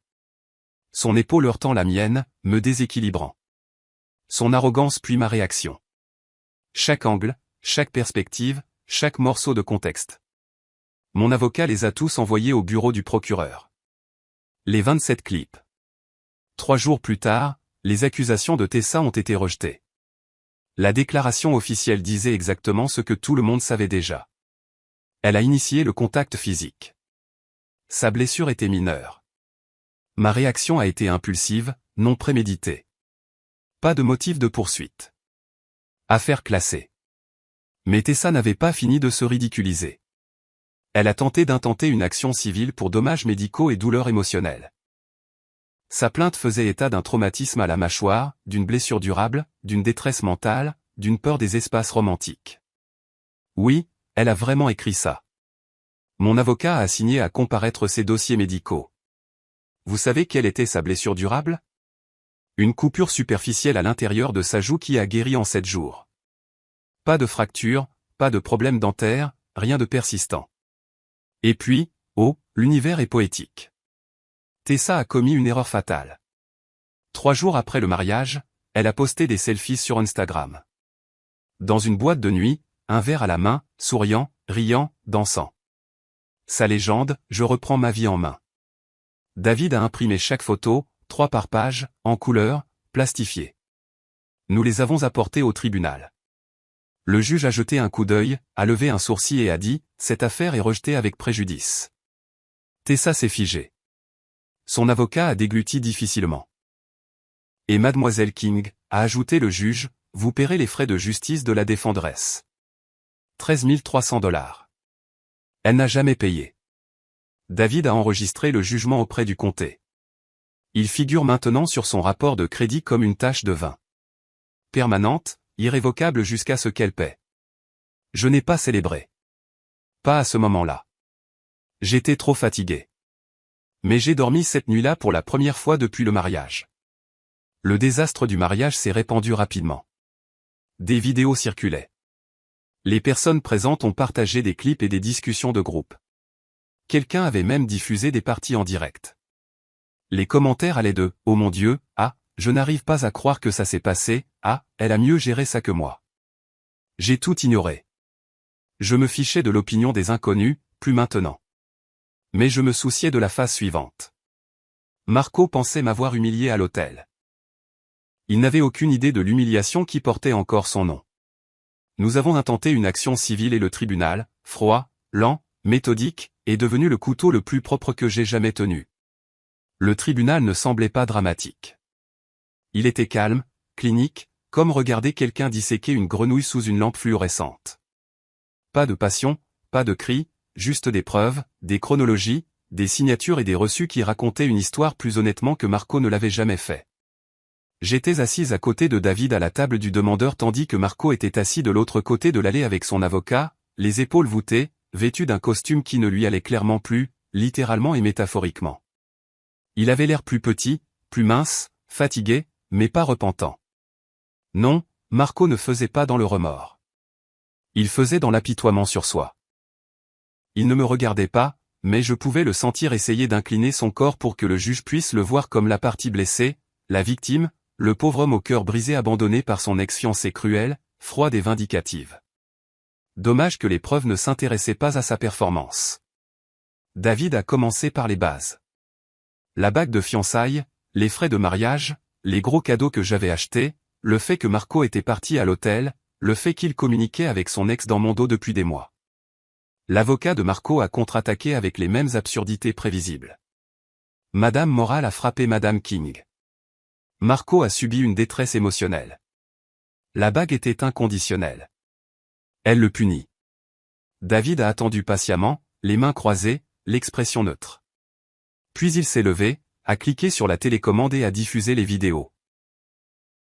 Son épaule heurtant la mienne, me déséquilibrant. Son arrogance puis ma réaction. Chaque angle, chaque perspective, chaque morceau de contexte. Mon avocat les a tous envoyés au bureau du procureur. Les 27 clips. 3 jours plus tard, les accusations de Tessa ont été rejetées. La déclaration officielle disait exactement ce que tout le monde savait déjà. Elle a initié le contact physique. Sa blessure était mineure. Ma réaction a été impulsive, non préméditée. Pas de motif de poursuite. Affaire classée. Mais Tessa n'avait pas fini de se ridiculiser. Elle a tenté d'intenter une action civile pour dommages médicaux et douleurs émotionnelles. Sa plainte faisait état d'un traumatisme à la mâchoire, d'une blessure durable, d'une détresse mentale, d'une peur des espaces romantiques. Oui, elle a vraiment écrit ça. Mon avocat a assigné à comparaître ses dossiers médicaux. Vous savez quelle était sa blessure durable? Une coupure superficielle à l'intérieur de sa joue qui a guéri en 7 jours. Pas de fracture, pas de problème dentaire, rien de persistant. Et puis, oh, l'univers est poétique. Tessa a commis une erreur fatale. 3 jours après le mariage, elle a posté des selfies sur Instagram. Dans une boîte de nuit, un verre à la main, souriant, riant, dansant. Sa légende, je reprends ma vie en main. David a imprimé chaque photo, 3 par page, en couleur, plastifiées. Nous les avons apportées au tribunal. Le juge a jeté un coup d'œil, a levé un sourcil et a dit « Cette affaire est rejetée avec préjudice ». Tessa s'est figée. Son avocat a dégluti difficilement. Et Mademoiselle King, a ajouté le juge, vous paierez les frais de justice de la défenderesse. 13 300 $. Elle n'a jamais payé. David a enregistré le jugement auprès du comté. Il figure maintenant sur son rapport de crédit comme une tache de vin. Permanente, irrévocable jusqu'à ce qu'elle paie. Je n'ai pas célébré. Pas à ce moment-là. J'étais trop fatigué. Mais j'ai dormi cette nuit-là pour la première fois depuis le mariage. Le désastre du mariage s'est répandu rapidement. Des vidéos circulaient. Les personnes présentes ont partagé des clips et des discussions de groupe. Quelqu'un avait même diffusé des parties en direct. Les commentaires allaient de « Oh mon Dieu, ah, je n'arrive pas à croire que ça s'est passé, ah, elle a mieux géré ça que moi. » J'ai tout ignoré. Je me fichais de l'opinion des inconnus, plus maintenant. Mais je me souciais de la phase suivante. Marco pensait m'avoir humilié à l'hôtel. Il n'avait aucune idée de l'humiliation qui portait encore son nom. Nous avons intenté une action civile et le tribunal, froid, lent, méthodique, est devenu le couteau le plus propre que j'ai jamais tenu. Le tribunal ne semblait pas dramatique. Il était calme, clinique, comme regarder quelqu'un disséquer une grenouille sous une lampe fluorescente. Pas de passion, pas de cris, juste des preuves, des chronologies, des signatures et des reçus qui racontaient une histoire plus honnêtement que Marco ne l'avait jamais fait. J'étais assise à côté de David à la table du demandeur tandis que Marco était assis de l'autre côté de l'allée avec son avocat, les épaules voûtées, vêtu d'un costume qui ne lui allait clairement plus, littéralement et métaphoriquement. Il avait l'air plus petit, plus mince, fatigué, mais pas repentant. Non, Marco ne faisait pas dans le remords. Il faisait dans l'apitoiement sur soi. Il ne me regardait pas, mais je pouvais le sentir essayer d'incliner son corps pour que le juge puisse le voir comme la partie blessée, la victime, le pauvre homme au cœur brisé abandonné par son ex-fiancée cruelle, froide et vindicative. Dommage que les preuves ne s'intéressaient pas à sa performance. David a commencé par les bases. La bague de fiançailles, les frais de mariage, les gros cadeaux que j'avais achetés, le fait que Marco était parti à l'hôtel, le fait qu'il communiquait avec son ex dans mon dos depuis des mois. L'avocat de Marco a contre-attaqué avec les mêmes absurdités prévisibles. Madame Morale a frappé Madame King. Marco a subi une détresse émotionnelle. La bague était inconditionnelle. Elle le punit. David a attendu patiemment, les mains croisées, l'expression neutre. Puis il s'est levé, a cliqué sur la télécommande et a diffusé les vidéos.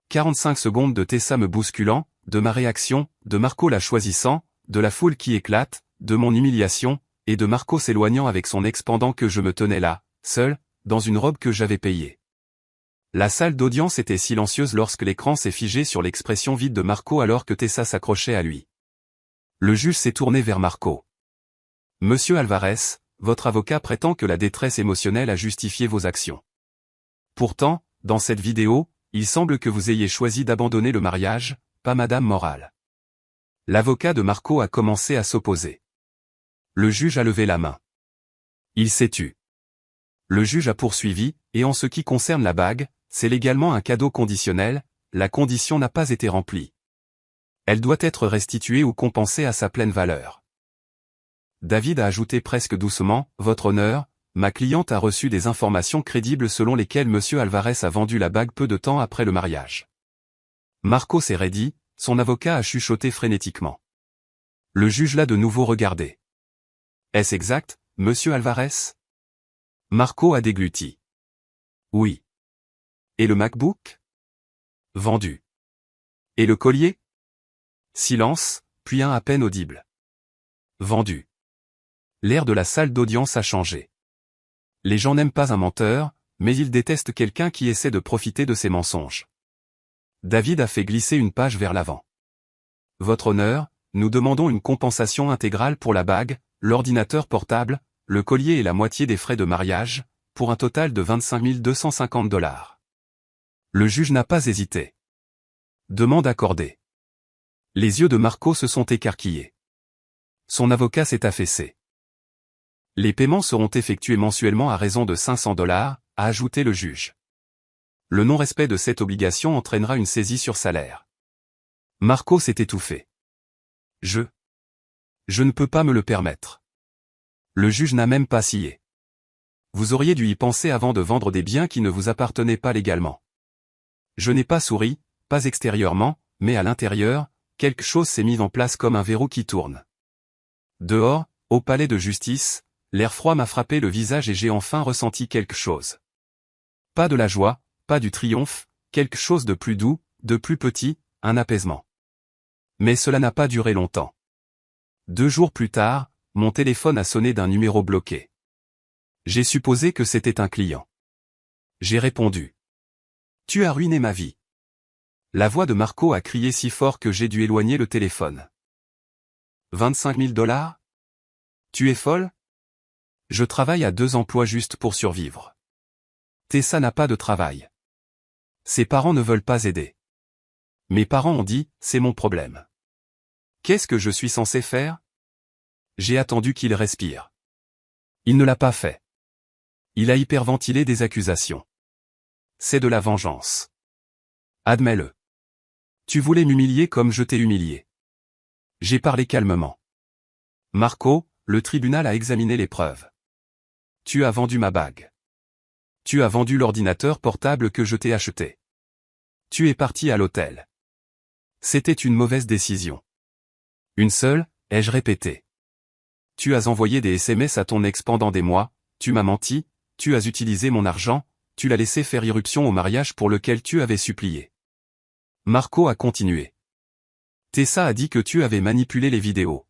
45 secondes de Tessa me bousculant, de ma réaction, de Marco la choisissant, de la foule qui éclate, de mon humiliation, et de Marco s'éloignant avec son ex pendant que je me tenais là, seul, dans une robe que j'avais payée. La salle d'audience était silencieuse lorsque l'écran s'est figé sur l'expression vide de Marco alors que Tessa s'accrochait à lui. Le juge s'est tourné vers Marco. Monsieur Alvarez, votre avocat prétend que la détresse émotionnelle a justifié vos actions. Pourtant, dans cette vidéo, il semble que vous ayez choisi d'abandonner le mariage, pas Madame Morale. L'avocat de Marco a commencé à s'opposer. Le juge a levé la main. Il s'est tu. Le juge a poursuivi, et en ce qui concerne la bague, c'est légalement un cadeau conditionnel, la condition n'a pas été remplie. Elle doit être restituée ou compensée à sa pleine valeur. David a ajouté presque doucement, Votre honneur, ma cliente a reçu des informations crédibles selon lesquelles Monsieur Alvarez a vendu la bague peu de temps après le mariage. Marco s'est raidi, son avocat a chuchoté frénétiquement. Le juge l'a de nouveau regardé. Est-ce exact, Monsieur Alvarez? Marco a dégluti. Oui. Et le MacBook? Vendu. Et le collier? Silence, puis un à peine audible. Vendu. L'air de la salle d'audience a changé. Les gens n'aiment pas un menteur, mais ils détestent quelqu'un qui essaie de profiter de ses mensonges. David a fait glisser une page vers l'avant. Votre honneur, nous demandons une compensation intégrale pour la bague, l'ordinateur portable, le collier et la moitié des frais de mariage, pour un total de 25 250 $. Le juge n'a pas hésité. Demande accordée. Les yeux de Marco se sont écarquillés. Son avocat s'est affaissé. Les paiements seront effectués mensuellement à raison de 500 $, a ajouté le juge. Le non-respect de cette obligation entraînera une saisie sur salaire. Marco s'est étouffé. Je ne peux pas me le permettre. Le juge n'a même pas scié. Vous auriez dû y penser avant de vendre des biens qui ne vous appartenaient pas légalement. Je n'ai pas souri, pas extérieurement, mais à l'intérieur, quelque chose s'est mis en place comme un verrou qui tourne. Dehors, au palais de justice, l'air froid m'a frappé le visage et j'ai enfin ressenti quelque chose. Pas de la joie, pas du triomphe, quelque chose de plus doux, de plus petit, un apaisement. Mais cela n'a pas duré longtemps. 2 jours plus tard, mon téléphone a sonné d'un numéro bloqué. J'ai supposé que c'était un client. J'ai répondu. Tu as ruiné ma vie. La voix de Marco a crié si fort que j'ai dû éloigner le téléphone. 25 000 $? Tu es folle? Je travaille à 2 emplois juste pour survivre. Tessa n'a pas de travail. Ses parents ne veulent pas aider. Mes parents ont dit, c'est mon problème. Qu'est-ce que je suis censé faire? J'ai attendu qu'il respire. Il ne l'a pas fait. Il a hyperventilé des accusations. C'est de la vengeance. Admets-le. Tu voulais m'humilier comme je t'ai humilié. J'ai parlé calmement. Marco, le tribunal a examiné les preuves. Tu as vendu ma bague. Tu as vendu l'ordinateur portable que je t'ai acheté. Tu es parti à l'hôtel. C'était une mauvaise décision. Une seule, ai-je répété. Tu as envoyé des SMS à ton ex pendant des mois, tu m'as menti, tu as utilisé mon argent, tu l'as laissé faire irruption au mariage pour lequel tu avais supplié. Marco a continué. Tessa a dit que tu avais manipulé les vidéos.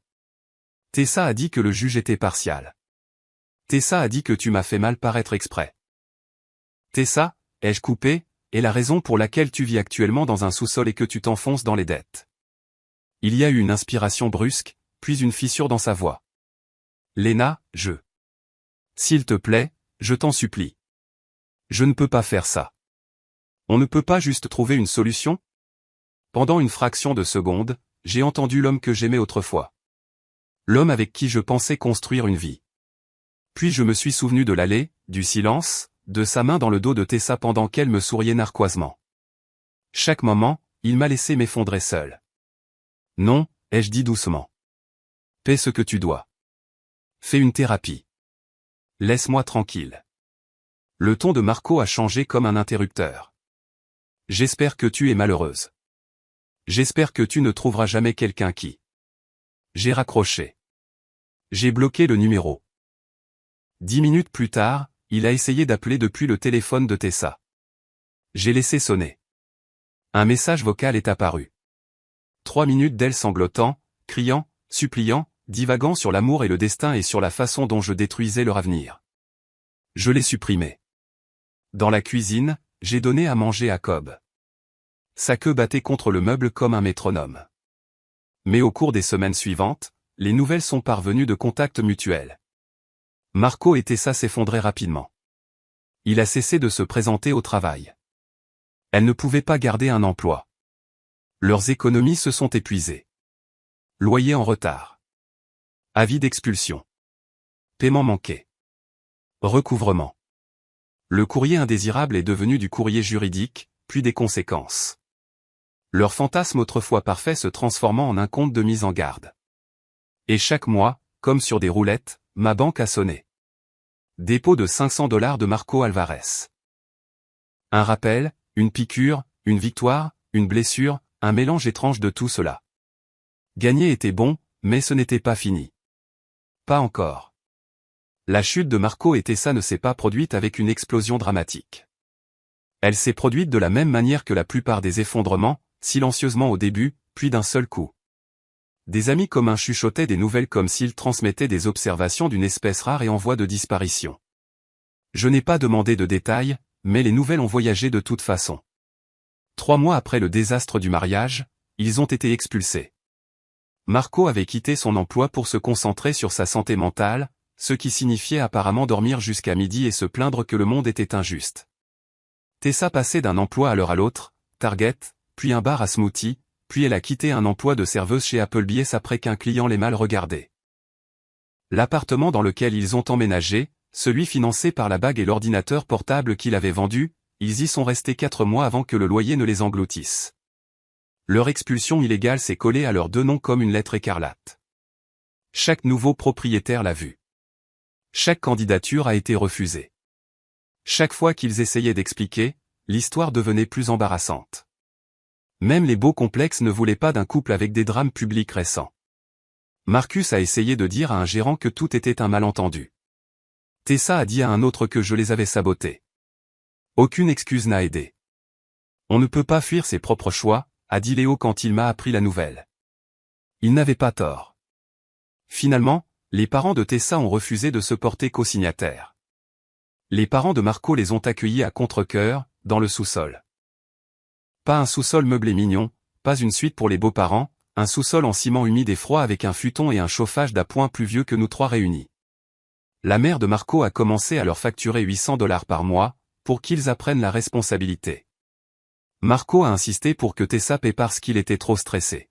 Tessa a dit que le juge était partial. Tessa a dit que tu m'as fait mal paraître exprès. Tessa, ai-je coupé, est la raison pour laquelle tu vis actuellement dans un sous-sol et que tu t'enfonces dans les dettes. Il y a eu une inspiration brusque, puis une fissure dans sa voix. Léna, S'il te plaît, je t'en supplie. Je ne peux pas faire ça. On ne peut pas juste trouver une solution? Pendant une fraction de seconde, j'ai entendu l'homme que j'aimais autrefois. L'homme avec qui je pensais construire une vie. Puis je me suis souvenu de l'allée, du silence, de sa main dans le dos de Tessa pendant qu'elle me souriait narquoisement. Chaque moment, il m'a laissé m'effondrer seul. Non, ai-je dit doucement. Paie ce que tu dois. Fais une thérapie. Laisse-moi tranquille. Le ton de Marco a changé comme un interrupteur. J'espère que tu es malheureuse. J'espère que tu ne trouveras jamais quelqu'un qui... J'ai raccroché. J'ai bloqué le numéro. 10 minutes plus tard, il a essayé d'appeler depuis le téléphone de Tessa. J'ai laissé sonner. Un message vocal est apparu. 3 minutes d'elle sanglotant, criant, suppliant, divagant sur l'amour et le destin et sur la façon dont je détruisais leur avenir. Je l'ai supprimé. Dans la cuisine, j'ai donné à manger à Cobb. Sa queue battait contre le meuble comme un métronome. Mais au cours des semaines suivantes, les nouvelles sont parvenues de contacts mutuels. Marco et Tessa s'effondraient rapidement. Il a cessé de se présenter au travail. Elle ne pouvait pas garder un emploi. Leurs économies se sont épuisées. Loyer en retard. Avis d'expulsion. Paiement manqué. Recouvrement. Le courrier indésirable est devenu du courrier juridique, puis des conséquences. Leur fantasme autrefois parfait se transformant en un compte de mise en garde. Et chaque mois, comme sur des roulettes, ma banque a sonné. Dépôt de $500 de Marco Alvarez. Un rappel, une piqûre, une victoire, une blessure, un mélange étrange de tout cela. Gagner était bon, mais ce n'était pas fini. Pas encore. La chute de Marco et Tessa ne s'est pas produite avec une explosion dramatique. Elle s'est produite de la même manière que la plupart des effondrements, silencieusement au début, puis d'un seul coup. Des amis communs chuchotaient des nouvelles comme s'ils transmettaient des observations d'une espèce rare et en voie de disparition. Je n'ai pas demandé de détails, mais les nouvelles ont voyagé de toute façon. 3 mois après le désastre du mariage, ils ont été expulsés. Marco avait quitté son emploi pour se concentrer sur sa santé mentale, ce qui signifiait apparemment dormir jusqu'à midi et se plaindre que le monde était injuste. Tessa passait d'un emploi à l'autre, Target, puis un bar à smoothie, puis elle a quitté un emploi de serveuse chez Applebee's après qu'un client l'ait mal regardé. L'appartement dans lequel ils ont emménagé, celui financé par la bague et l'ordinateur portable qu'il avait vendu, ils y sont restés 4 mois avant que le loyer ne les engloutisse. Leur expulsion illégale s'est collée à leurs 2 noms comme une lettre écarlate. Chaque nouveau propriétaire l'a vu. Chaque candidature a été refusée. Chaque fois qu'ils essayaient d'expliquer, l'histoire devenait plus embarrassante. Même les beaux complexes ne voulaient pas d'un couple avec des drames publics récents. Marcus a essayé de dire à un gérant que tout était un malentendu. Tessa a dit à un autre que je les avais sabotés. Aucune excuse n'a aidé. On ne peut pas fuir ses propres choix, a dit Léo quand il m'a appris la nouvelle. Il n'avait pas tort. Finalement, les parents de Tessa ont refusé de se porter co-signataires. Les parents de Marco les ont accueillis à contre-cœur, dans le sous-sol. Pas un sous-sol meublé mignon, pas une suite pour les beaux-parents, un sous-sol en ciment humide et froid avec un futon et un chauffage d'appoint plus vieux que nous 3 réunis. La mère de Marco a commencé à leur facturer $800 par mois, pour qu'ils apprennent la responsabilité. Marco a insisté pour que Tessa paie parce qu'il était trop stressé.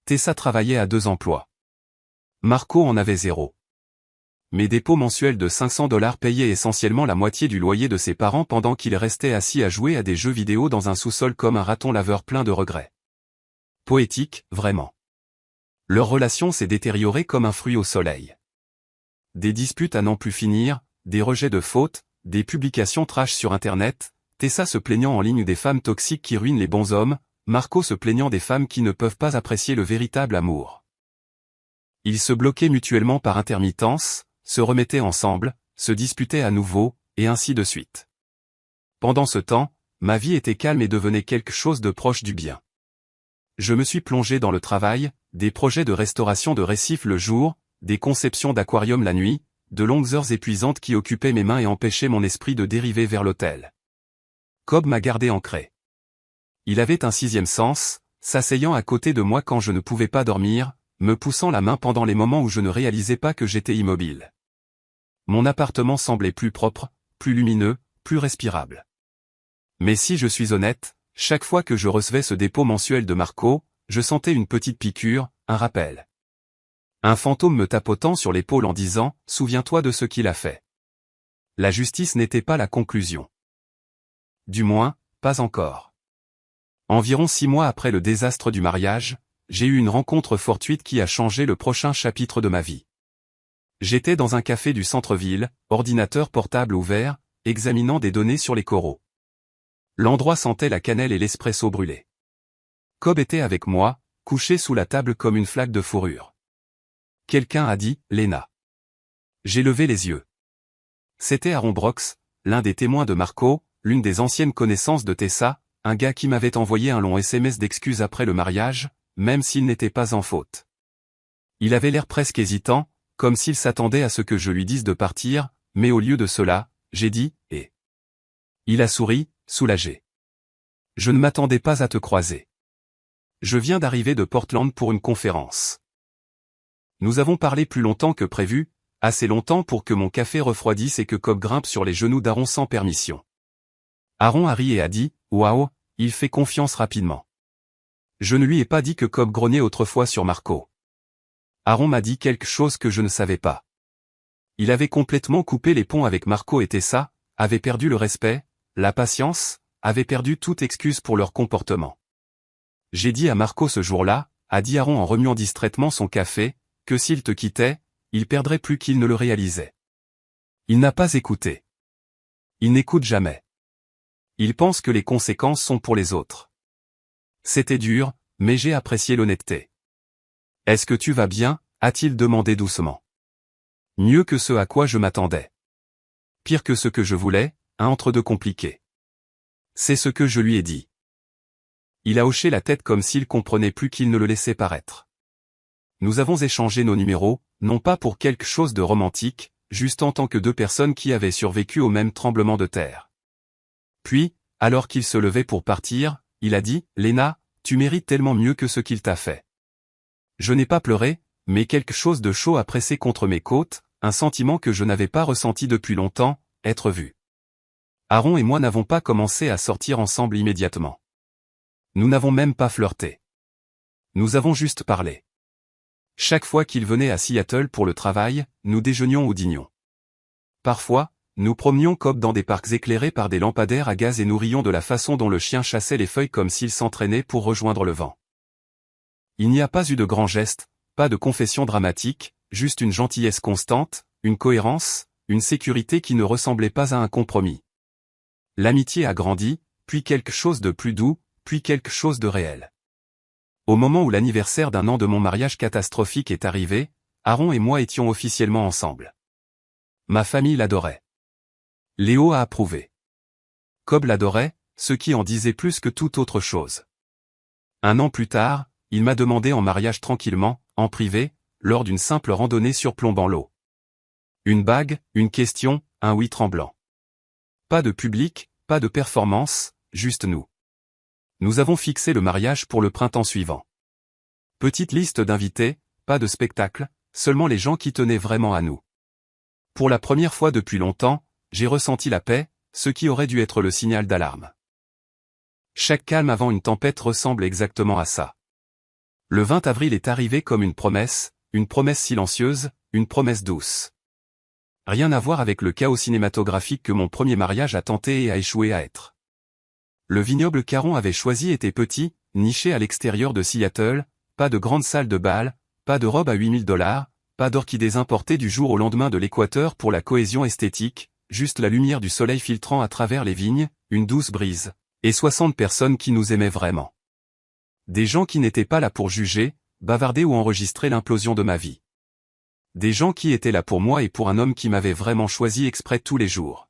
Tessa travaillait à 2 emplois. Marco en avait 0. Mes dépôts mensuels de $500 payaient essentiellement la moitié du loyer de ses parents pendant qu'il restait assis à jouer à des jeux vidéo dans un sous-sol comme un raton laveur plein de regrets. Poétique, vraiment. Leur relation s'est détériorée comme un fruit au soleil. Des disputes à n'en plus finir, des rejets de fautes, des publications trash sur Internet, Tessa se plaignant en ligne des femmes toxiques qui ruinent les bons hommes, Marco se plaignant des femmes qui ne peuvent pas apprécier le véritable amour. Ils se bloquaient mutuellement par intermittence, se remettaient ensemble, se disputaient à nouveau, et ainsi de suite. Pendant ce temps, ma vie était calme et devenait quelque chose de proche du bien. Je me suis plongé dans le travail, des projets de restauration de récifs le jour, des conceptions d'aquarium la nuit, de longues heures épuisantes qui occupaient mes mains et empêchaient mon esprit de dériver vers l'autel. Cobb m'a gardé ancré. Il avait un sixième sens, s'asseyant à côté de moi quand je ne pouvais pas dormir, me poussant la main pendant les moments où je ne réalisais pas que j'étais immobile. Mon appartement semblait plus propre, plus lumineux, plus respirable. Mais si je suis honnête, chaque fois que je recevais ce dépôt mensuel de Marco, je sentais une petite piqûre, un rappel. Un fantôme me tapotant sur l'épaule en disant « Souviens-toi de ce qu'il a fait ». La justice n'était pas la conclusion. Du moins, pas encore. Environ 6 mois après le désastre du mariage, j'ai eu une rencontre fortuite qui a changé le prochain chapitre de ma vie. J'étais dans un café du centre-ville, ordinateur portable ouvert, examinant des données sur les coraux. L'endroit sentait la cannelle et l'espresso brûlé. Cobb était avec moi, couché sous la table comme une flaque de fourrure. Quelqu'un a dit « Lena ». J'ai levé les yeux. C'était Aaron Brox, l'un des témoins de Marco, l'une des anciennes connaissances de Tessa, un gars qui m'avait envoyé un long SMS d'excuses après le mariage, même s'il n'était pas en faute. Il avait l'air presque hésitant, comme s'il s'attendait à ce que je lui dise de partir, mais au lieu de cela, j'ai dit « Et ». Il a souri, soulagé. Je ne m'attendais pas à te croiser. Je viens d'arriver de Portland pour une conférence. Nous avons parlé plus longtemps que prévu, assez longtemps pour que mon café refroidisse et que Cobb grimpe sur les genoux d'Aaron sans permission. Aaron a ri et a dit « Waouh, il fait confiance rapidement ». Je ne lui ai pas dit que Cobb grognait autrefois sur Marco. Aaron m'a dit quelque chose que je ne savais pas. Il avait complètement coupé les ponts avec Marco et Tessa, avait perdu le respect, la patience, avait perdu toute excuse pour leur comportement. J'ai dit à Marco ce jour-là, a dit Aaron en remuant distraitement son café, que s'il te quittait, il perdrait plus qu'il ne le réalisait. Il n'a pas écouté. Il n'écoute jamais. Il pense que les conséquences sont pour les autres. C'était dur, mais j'ai apprécié l'honnêteté. « Est-ce que tu vas bien ?» a-t-il demandé doucement. Mieux que ce à quoi je m'attendais. Pire que ce que je voulais, un entre-deux compliqué. C'est ce que je lui ai dit. Il a hoché la tête comme s'il comprenait plus qu'il ne le laissait paraître. Nous avons échangé nos numéros, non pas pour quelque chose de romantique, juste en tant que deux personnes qui avaient survécu au même tremblement de terre. Puis, alors qu'il se levait pour partir, il a dit « Lena, tu mérites tellement mieux que ce qu'il t'a fait. » Je n'ai pas pleuré, mais quelque chose de chaud a pressé contre mes côtes, un sentiment que je n'avais pas ressenti depuis longtemps, être vu. Aaron et moi n'avons pas commencé à sortir ensemble immédiatement. Nous n'avons même pas flirté. Nous avons juste parlé. Chaque fois qu'il venait à Seattle pour le travail, nous déjeunions ou dînions. Parfois, nous promenions Cobb dans des parcs éclairés par des lampadaires à gaz et nous rions de la façon dont le chien chassait les feuilles comme s'il s'entraînait pour rejoindre le vent. Il n'y a pas eu de grands gestes, pas de confession dramatique, juste une gentillesse constante, une cohérence, une sécurité qui ne ressemblait pas à un compromis. L'amitié a grandi, puis quelque chose de plus doux, puis quelque chose de réel. Au moment où l'anniversaire d'1 an de mon mariage catastrophique est arrivé, Aaron et moi étions officiellement ensemble. Ma famille l'adorait. Léo a approuvé. Cobb l'adorait, ce qui en disait plus que toute autre chose. 1 an plus tard, il m'a demandé en mariage tranquillement, en privé, lors d'une simple randonnée surplombant l'eau. Une bague, une question, un oui tremblant. Pas de public, pas de performance, juste nous. Nous avons fixé le mariage pour le printemps suivant. Petite liste d'invités, pas de spectacle, seulement les gens qui tenaient vraiment à nous. Pour la première fois depuis longtemps, j'ai ressenti la paix, ce qui aurait dû être le signal d'alarme. Chaque calme avant une tempête ressemble exactement à ça. Le 20 avril est arrivé comme une promesse silencieuse, une promesse douce. Rien à voir avec le chaos cinématographique que mon premier mariage a tenté et a échoué à être. Le vignoble qu'Aaron avait choisi était petit, niché à l'extérieur de Seattle, pas de grande salle de bal, pas de robe à $8000, pas d'orchidées importées du jour au lendemain de l'équateur pour la cohésion esthétique, juste la lumière du soleil filtrant à travers les vignes, une douce brise, et 60 personnes qui nous aimaient vraiment. Des gens qui n'étaient pas là pour juger, bavarder ou enregistrer l'implosion de ma vie. Des gens qui étaient là pour moi et pour un homme qui m'avait vraiment choisi exprès tous les jours.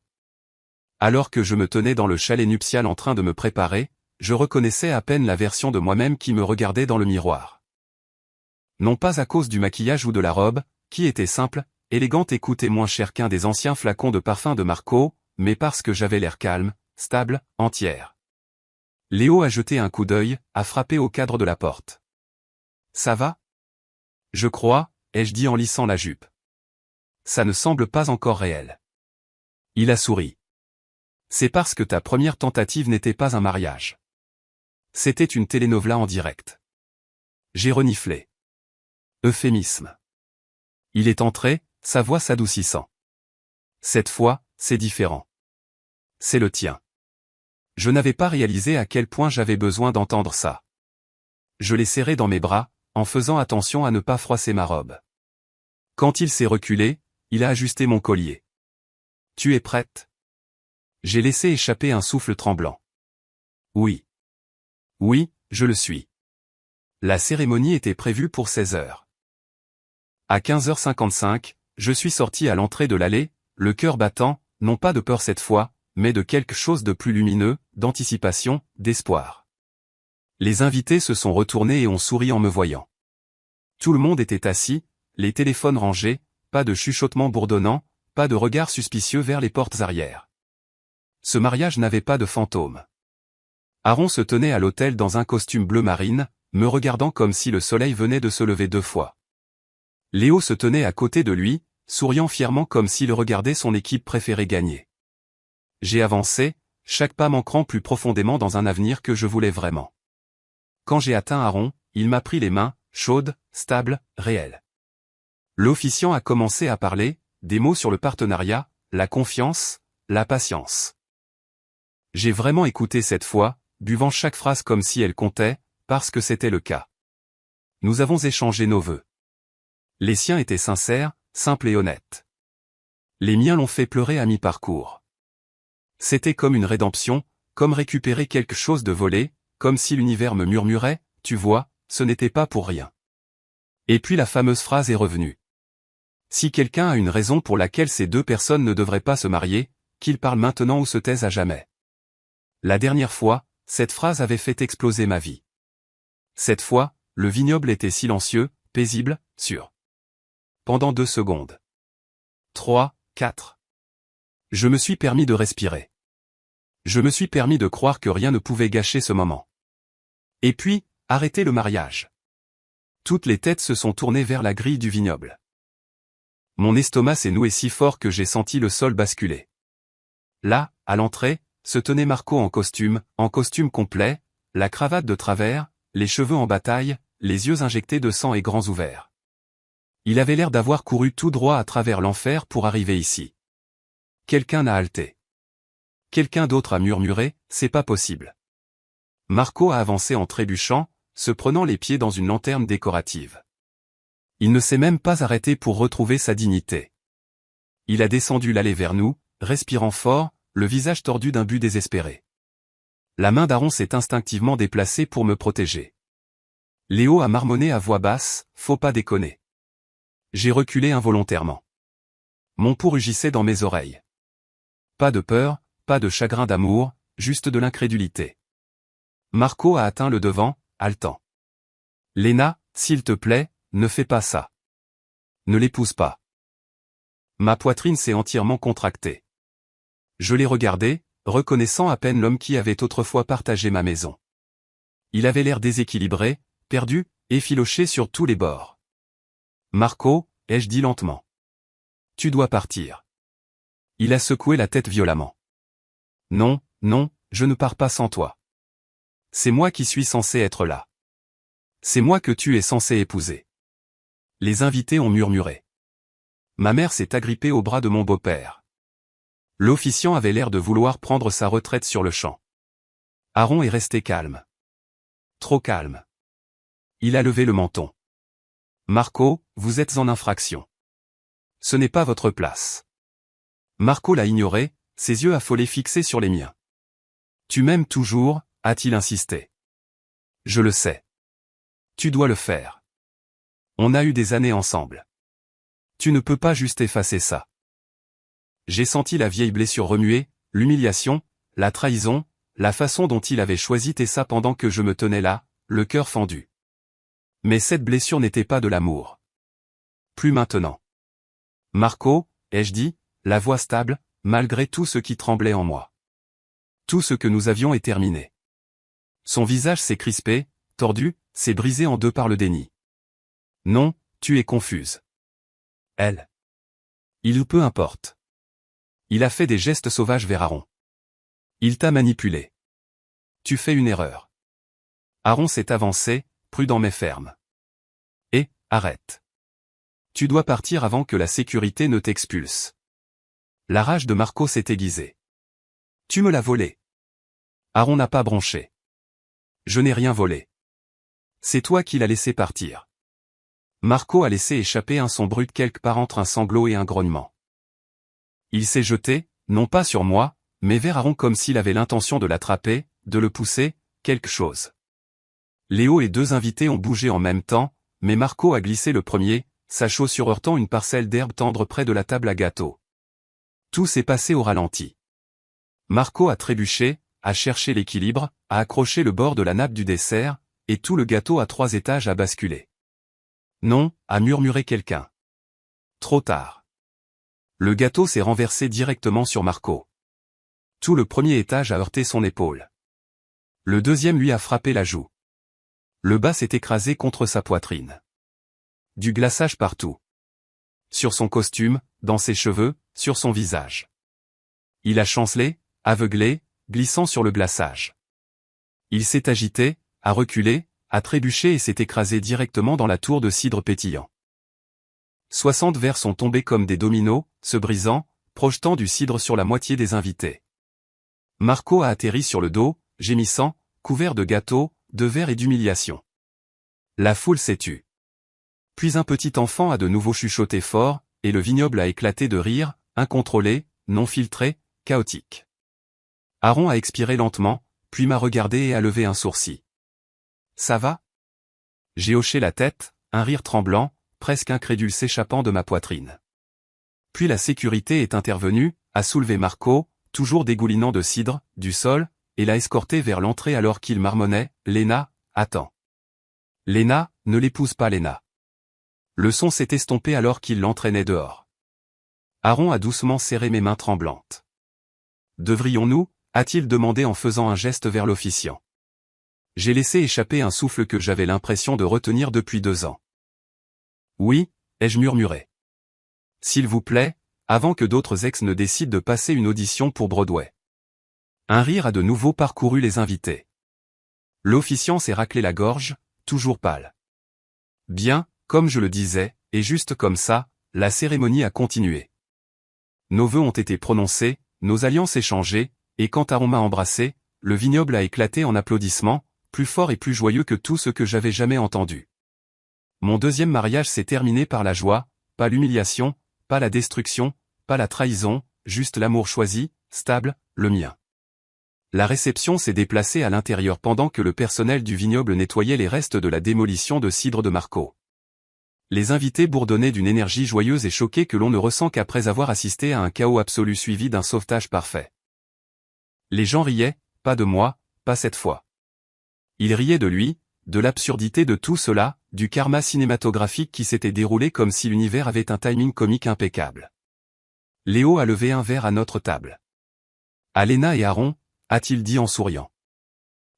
Alors que je me tenais dans le chalet nuptial en train de me préparer, je reconnaissais à peine la version de moi-même qui me regardait dans le miroir. Non pas à cause du maquillage ou de la robe, qui était simple, élégante et coûtait moins cher qu'un des anciens flacons de parfum de Marco, mais parce que j'avais l'air calme, stable, entière. Léo a jeté un coup d'œil, a frappé au cadre de la porte. « Ça va ? » « Je crois, » ai-je dit en lissant la jupe. « Ça ne semble pas encore réel. » Il a souri. « C'est parce que ta première tentative n'était pas un mariage. C'était une telenovela en direct. » J'ai reniflé. Euphémisme. Il est entré, sa voix s'adoucissant. « Cette fois, c'est différent. C'est le tien. » Je n'avais pas réalisé à quel point j'avais besoin d'entendre ça. Je l'ai serré dans mes bras, en faisant attention à ne pas froisser ma robe. Quand il s'est reculé, il a ajusté mon collier. « Tu es prête ? » J'ai laissé échapper un souffle tremblant. « Oui. Oui, je le suis. » La cérémonie était prévue pour 16 heures. À 15h55, je suis sorti à l'entrée de l'allée, le cœur battant, non pas de peur cette fois, mais de quelque chose de plus lumineux, d'anticipation, d'espoir. Les invités se sont retournés et ont souri en me voyant. Tout le monde était assis, les téléphones rangés, pas de chuchotements bourdonnants, pas de regards suspicieux vers les portes arrière. Ce mariage n'avait pas de fantôme. Aaron se tenait à l'autel dans un costume bleu marine, me regardant comme si le soleil venait de se lever 2 fois. Léo se tenait à côté de lui, souriant fièrement comme s'il regardait son équipe préférée gagner. J'ai avancé, chaque pas m'ancrant plus profondément dans un avenir que je voulais vraiment. Quand j'ai atteint Aaron, il m'a pris les mains, chaudes, stables, réelles. L'officiant a commencé à parler, des mots sur le partenariat, la confiance, la patience. J'ai vraiment écouté cette fois, buvant chaque phrase comme si elle comptait, parce que c'était le cas. Nous avons échangé nos vœux. Les siens étaient sincères, simples et honnêtes. Les miens l'ont fait pleurer à mi-parcours. C'était comme une rédemption, comme récupérer quelque chose de volé, comme si l'univers me murmurait, « Tu vois, ce n'était pas pour rien. » Et puis la fameuse phrase est revenue. Si quelqu'un a une raison pour laquelle ces 2 personnes ne devraient pas se marier, qu'il parle maintenant ou se taise à jamais. La dernière fois, cette phrase avait fait exploser ma vie. Cette fois, le vignoble était silencieux, paisible, sûr. Pendant 2 secondes. 3, 4. Je me suis permis de respirer. Je me suis permis de croire que rien ne pouvait gâcher ce moment. Et puis, arrêter le mariage. Toutes les têtes se sont tournées vers la grille du vignoble. Mon estomac s'est noué si fort que j'ai senti le sol basculer. Là, à l'entrée, se tenait Marco en costume complet, la cravate de travers, les cheveux en bataille, les yeux injectés de sang et grands ouverts. Il avait l'air d'avoir couru tout droit à travers l'enfer pour arriver ici. Quelqu'un a halté. Quelqu'un d'autre a murmuré, « C'est pas possible. » Marco a avancé en trébuchant, se prenant les pieds dans une lanterne décorative. Il ne s'est même pas arrêté pour retrouver sa dignité. Il a descendu l'allée vers nous, respirant fort, le visage tordu d'un but désespéré. La main d'Aaron s'est instinctivement déplacée pour me protéger. Léo a marmonné à voix basse, « Faut pas déconner. » J'ai reculé involontairement. Mon pouls rugissait dans mes oreilles. Pas de peur, pas de chagrin d'amour, juste de l'incrédulité. Marco a atteint le devant, haletant. « Léna, s'il te plaît, ne fais pas ça. Ne l'épouse pas. » Ma poitrine s'est entièrement contractée. Je l'ai regardé, reconnaissant à peine l'homme qui avait autrefois partagé ma maison. Il avait l'air déséquilibré, perdu, effiloché sur tous les bords. « Marco, » ai-je dit lentement. « Tu dois partir. » Il a secoué la tête violemment. « Non, non, je ne pars pas sans toi. C'est moi qui suis censé être là. C'est moi que tu es censé épouser. » Les invités ont murmuré. Ma mère s'est agrippée au bras de mon beau-père. L'officiant avait l'air de vouloir prendre sa retraite sur le champ. Aaron est resté calme. Trop calme. Il a levé le menton. Marco, vous êtes en infraction. Ce n'est pas votre place. Marco l'a ignoré, ses yeux affolés fixés sur les miens. Tu m'aimes toujours, a-t-il insisté. Je le sais. Tu dois le faire. On a eu des années ensemble. Tu ne peux pas juste effacer ça. J'ai senti la vieille blessure remuer, l'humiliation, la trahison, la façon dont il avait choisi Tessa pendant que je me tenais là, le cœur fendu. Mais cette blessure n'était pas de l'amour. Plus maintenant. Marco, ai-je dit, la voix stable, malgré tout ce qui tremblait en moi. Tout ce que nous avions est terminé. Son visage s'est crispé, tordu, s'est brisé en deux par le déni. Non, tu es confuse. Elle. Il peu importe. Il a fait des gestes sauvages vers Aaron. Il t'a manipulé. Tu fais une erreur. Aaron s'est avancé, prudent mais ferme. Et, arrête. Tu dois partir avant que la sécurité ne t'expulse. La rage de Marco s'est aiguisée. Tu me l'as volé. Aaron n'a pas bronché. Je n'ai rien volé. C'est toi qui l'as laissé partir. Marco a laissé échapper un son brut quelque part entre un sanglot et un grognement. Il s'est jeté, non pas sur moi, mais vers Aaron comme s'il avait l'intention de l'attraper, de le pousser, quelque chose. Léo et deux invités ont bougé en même temps, mais Marco a glissé le premier, sa chaussure heurtant une parcelle d'herbe tendre près de la table à gâteau. Tout s'est passé au ralenti. Marco a trébuché, a cherché l'équilibre, a accroché le bord de la nappe du dessert, et tout le gâteau à 3 étages a basculé. Non, a murmuré quelqu'un. Trop tard. Le gâteau s'est renversé directement sur Marco. Tout le premier étage a heurté son épaule. Le deuxième lui a frappé la joue. Le bas s'est écrasé contre sa poitrine. Du glaçage partout. Sur son costume, dans ses cheveux, sur son visage. Il a chancelé, aveuglé, glissant sur le glaçage. Il s'est agité, a reculé, a trébuché et s'est écrasé directement dans la tour de cidre pétillant. 60 verres sont tombés comme des dominos, se brisant, projetant du cidre sur la moitié des invités. Marco a atterri sur le dos, gémissant, couvert de gâteaux, de verres et d'humiliation. La foule s'est tue. Puis un petit enfant a de nouveau chuchoté fort, et le vignoble a éclaté de rire, incontrôlé, non filtré, chaotique. Aaron a expiré lentement, puis m'a regardé et a levé un sourcil. Ça va? J'ai hoché la tête, un rire tremblant, presque incrédule s'échappant de ma poitrine. Puis la sécurité est intervenue, a soulevé Marco, toujours dégoulinant de cidre, du sol, et l'a escorté vers l'entrée alors qu'il marmonnait, « Léna, attends. Léna, ne l'épouse pas Léna. » Le son s'est estompé alors qu'il l'entraînait dehors. Aaron a doucement serré mes mains tremblantes. Devrions-nous, a-t-il demandé en faisant un geste vers l'officiant. J'ai laissé échapper un souffle que j'avais l'impression de retenir depuis 2 ans. Oui, ai-je murmuré. S'il vous plaît, avant que d'autres ex ne décident de passer une audition pour Broadway. Un rire a de nouveau parcouru les invités. L'officiant s'est raclé la gorge, toujours pâle. Bien, comme je le disais, et juste comme ça, la cérémonie a continué. Nos vœux ont été prononcés, nos alliances échangées, et quand Aaron m'a embrassé, le vignoble a éclaté en applaudissements, plus fort et plus joyeux que tout ce que j'avais jamais entendu. Mon deuxième mariage s'est terminé par la joie, pas l'humiliation, pas la destruction, pas la trahison, juste l'amour choisi, stable, le mien. La réception s'est déplacée à l'intérieur pendant que le personnel du vignoble nettoyait les restes de la démolition de cidre de Marco. Les invités bourdonnaient d'une énergie joyeuse et choquée que l'on ne ressent qu'après avoir assisté à un chaos absolu suivi d'un sauvetage parfait. Les gens riaient, pas de moi, pas cette fois. Ils riaient de lui, de l'absurdité de tout cela, du karma cinématographique qui s'était déroulé comme si l'univers avait un timing comique impeccable. Léo a levé un verre à notre table. À Léna et Aaron, a-t-il dit en souriant.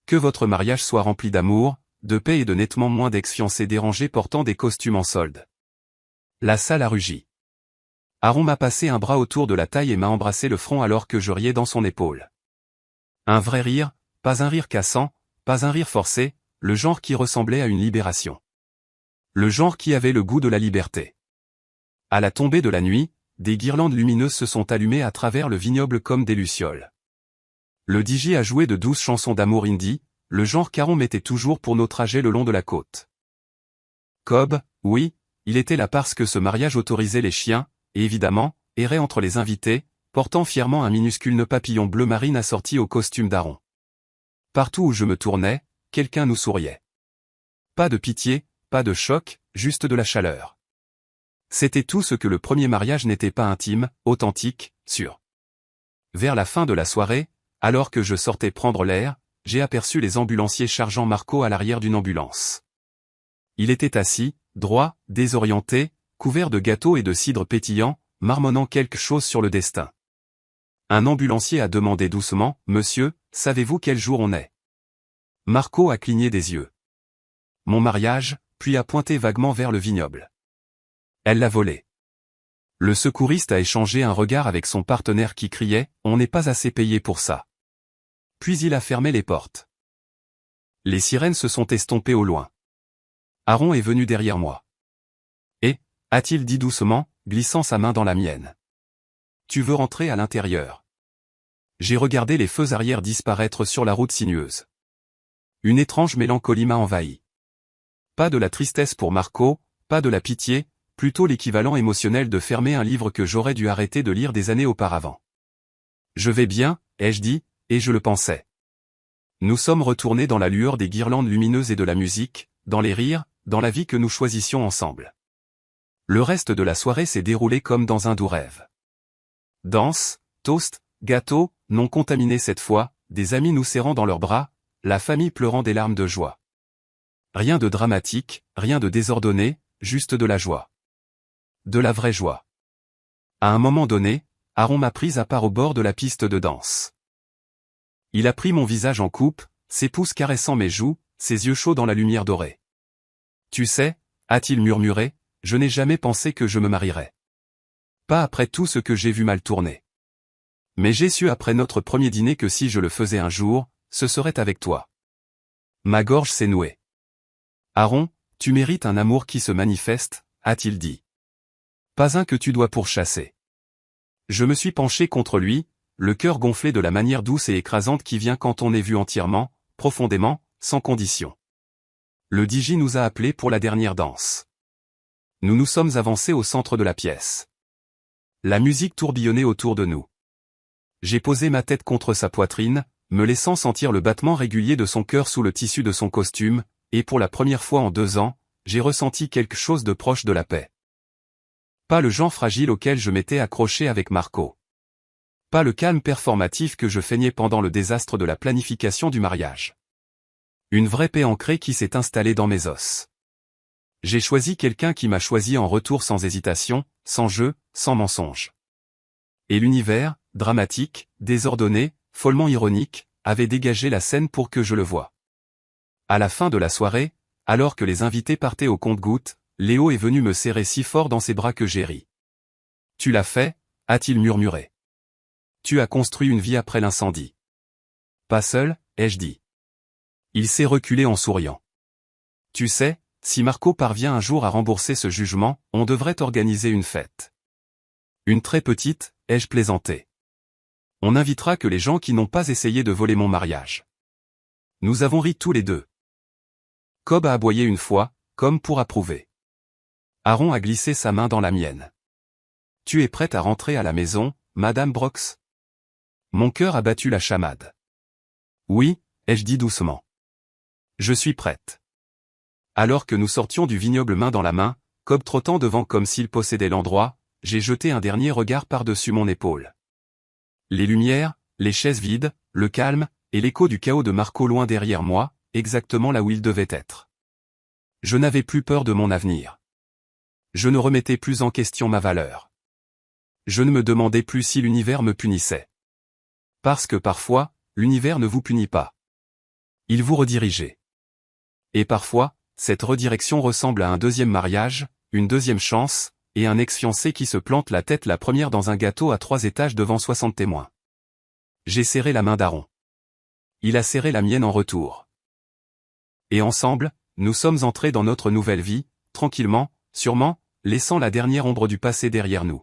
Que votre mariage soit rempli d'amour, de paix et de nettement moins d'ex-fiancés dérangés portant des costumes en solde. La salle a rugi. Aaron m'a passé un bras autour de la taille et m'a embrassé le front alors que je riais dans son épaule. Un vrai rire, pas un rire cassant, pas un rire forcé, le genre qui ressemblait à une libération. Le genre qui avait le goût de la liberté. À la tombée de la nuit, des guirlandes lumineuses se sont allumées à travers le vignoble comme des lucioles. Le DJ a joué de douces chansons d'amour indie, le genre qu'Aaron mettait toujours pour nos trajets le long de la côte. Cobb, oui, il était là parce que ce mariage autorisait les chiens, et évidemment, errait entre les invités, portant fièrement un minuscule nœud papillon bleu marine assorti au costume d'Aaron. Partout où je me tournais, quelqu'un nous souriait. Pas de pitié, pas de choc, juste de la chaleur. C'était tout ce que le premier mariage n'était pas intime, authentique, sûr. Vers la fin de la soirée, alors que je sortais prendre l'air, j'ai aperçu les ambulanciers chargeant Marco à l'arrière d'une ambulance. Il était assis, droit, désorienté, couvert de gâteaux et de cidre pétillant, marmonnant quelque chose sur le destin. Un ambulancier a demandé doucement, « Monsieur, savez-vous quel jour on est ?» Marco a cligné des yeux. Mon mariage, puis a pointé vaguement vers le vignoble. Elle l'a volé. Le secouriste a échangé un regard avec son partenaire qui criait, « On n'est pas assez payé pour ça. » Puis il a fermé les portes. Les sirènes se sont estompées au loin. Aaron est venu derrière moi. Et, a-t-il dit doucement, glissant sa main dans la mienne. Tu veux rentrer à l'intérieur. J'ai regardé les feux arrière disparaître sur la route sinueuse. Une étrange mélancolie m'a envahi. Pas de la tristesse pour Marco, pas de la pitié, plutôt l'équivalent émotionnel de fermer un livre que j'aurais dû arrêter de lire des années auparavant. Je vais bien, ai-je dit, et je le pensais. Nous sommes retournés dans la lueur des guirlandes lumineuses et de la musique, dans les rires, dans la vie que nous choisissions ensemble. Le reste de la soirée s'est déroulé comme dans un doux rêve. Danse, toast, gâteau, non contaminés cette fois, des amis nous serrant dans leurs bras, la famille pleurant des larmes de joie. Rien de dramatique, rien de désordonné, juste de la joie. De la vraie joie. À un moment donné, Aaron m'a prise à part au bord de la piste de danse. Il a pris mon visage en coupe, ses pouces caressant mes joues, ses yeux chauds dans la lumière dorée. Tu sais, a-t-il murmuré, je n'ai jamais pensé que je me marierais. Pas après tout ce que j'ai vu mal tourner. Mais j'ai su après notre premier dîner que si je le faisais un jour, ce serait avec toi. Ma gorge s'est nouée. Aaron, tu mérites un amour qui se manifeste, a-t-il dit. Pas un que tu dois pourchasser. Je me suis penché contre lui, le cœur gonflé de la manière douce et écrasante qui vient quand on est vu entièrement, profondément, sans condition. Le DJ nous a appelés pour la dernière danse. Nous nous sommes avancés au centre de la pièce. La musique tourbillonnait autour de nous. J'ai posé ma tête contre sa poitrine, me laissant sentir le battement régulier de son cœur sous le tissu de son costume, et pour la première fois en 2 ans, j'ai ressenti quelque chose de proche de la paix. Pas le genre fragile auquel je m'étais accroché avec Marco. Pas le calme performatif que je feignais pendant le désastre de la planification du mariage. Une vraie paix ancrée qui s'est installée dans mes os. J'ai choisi quelqu'un qui m'a choisi en retour sans hésitation, sans jeu, sans mensonge. Et l'univers, dramatique, désordonné, follement ironique, avait dégagé la scène pour que je le voie. À la fin de la soirée, alors que les invités partaient au compte-gouttes, Léo est venu me serrer si fort dans ses bras que j'ai ri. Tu l'as fait, a-t-il murmuré. Tu as construit une vie après l'incendie. Pas seul, ai-je dit. Il s'est reculé en souriant. Tu sais, si Marco parvient un jour à rembourser ce jugement, on devrait organiser une fête. Une très petite, ai-je plaisanté. On n'invitera que les gens qui n'ont pas essayé de voler mon mariage. Nous avons ri tous les deux. Cobb a aboyé une fois, comme pour approuver. Aaron a glissé sa main dans la mienne. Tu es prête à rentrer à la maison, Madame Brox? Mon cœur a battu la chamade. Oui, ai-je dit doucement. Je suis prête. Alors que nous sortions du vignoble main dans la main, Cobb trottant devant comme s'il possédait l'endroit, j'ai jeté un dernier regard par-dessus mon épaule. Les lumières, les chaises vides, le calme, et l'écho du chaos de Marco loin derrière moi, exactement là où il devait être. Je n'avais plus peur de mon avenir. Je ne remettais plus en question ma valeur. Je ne me demandais plus si l'univers me punissait. Parce que parfois, l'univers ne vous punit pas. Il vous redirigeait. Et parfois, cette redirection ressemble à un deuxième mariage, une deuxième chance, et un ex-fiancé qui se plante la tête la première dans un gâteau à 3 étages devant 60 témoins. J'ai serré la main d'Aaron. Il a serré la mienne en retour. Et ensemble, nous sommes entrés dans notre nouvelle vie, tranquillement, sûrement, laissant la dernière ombre du passé derrière nous.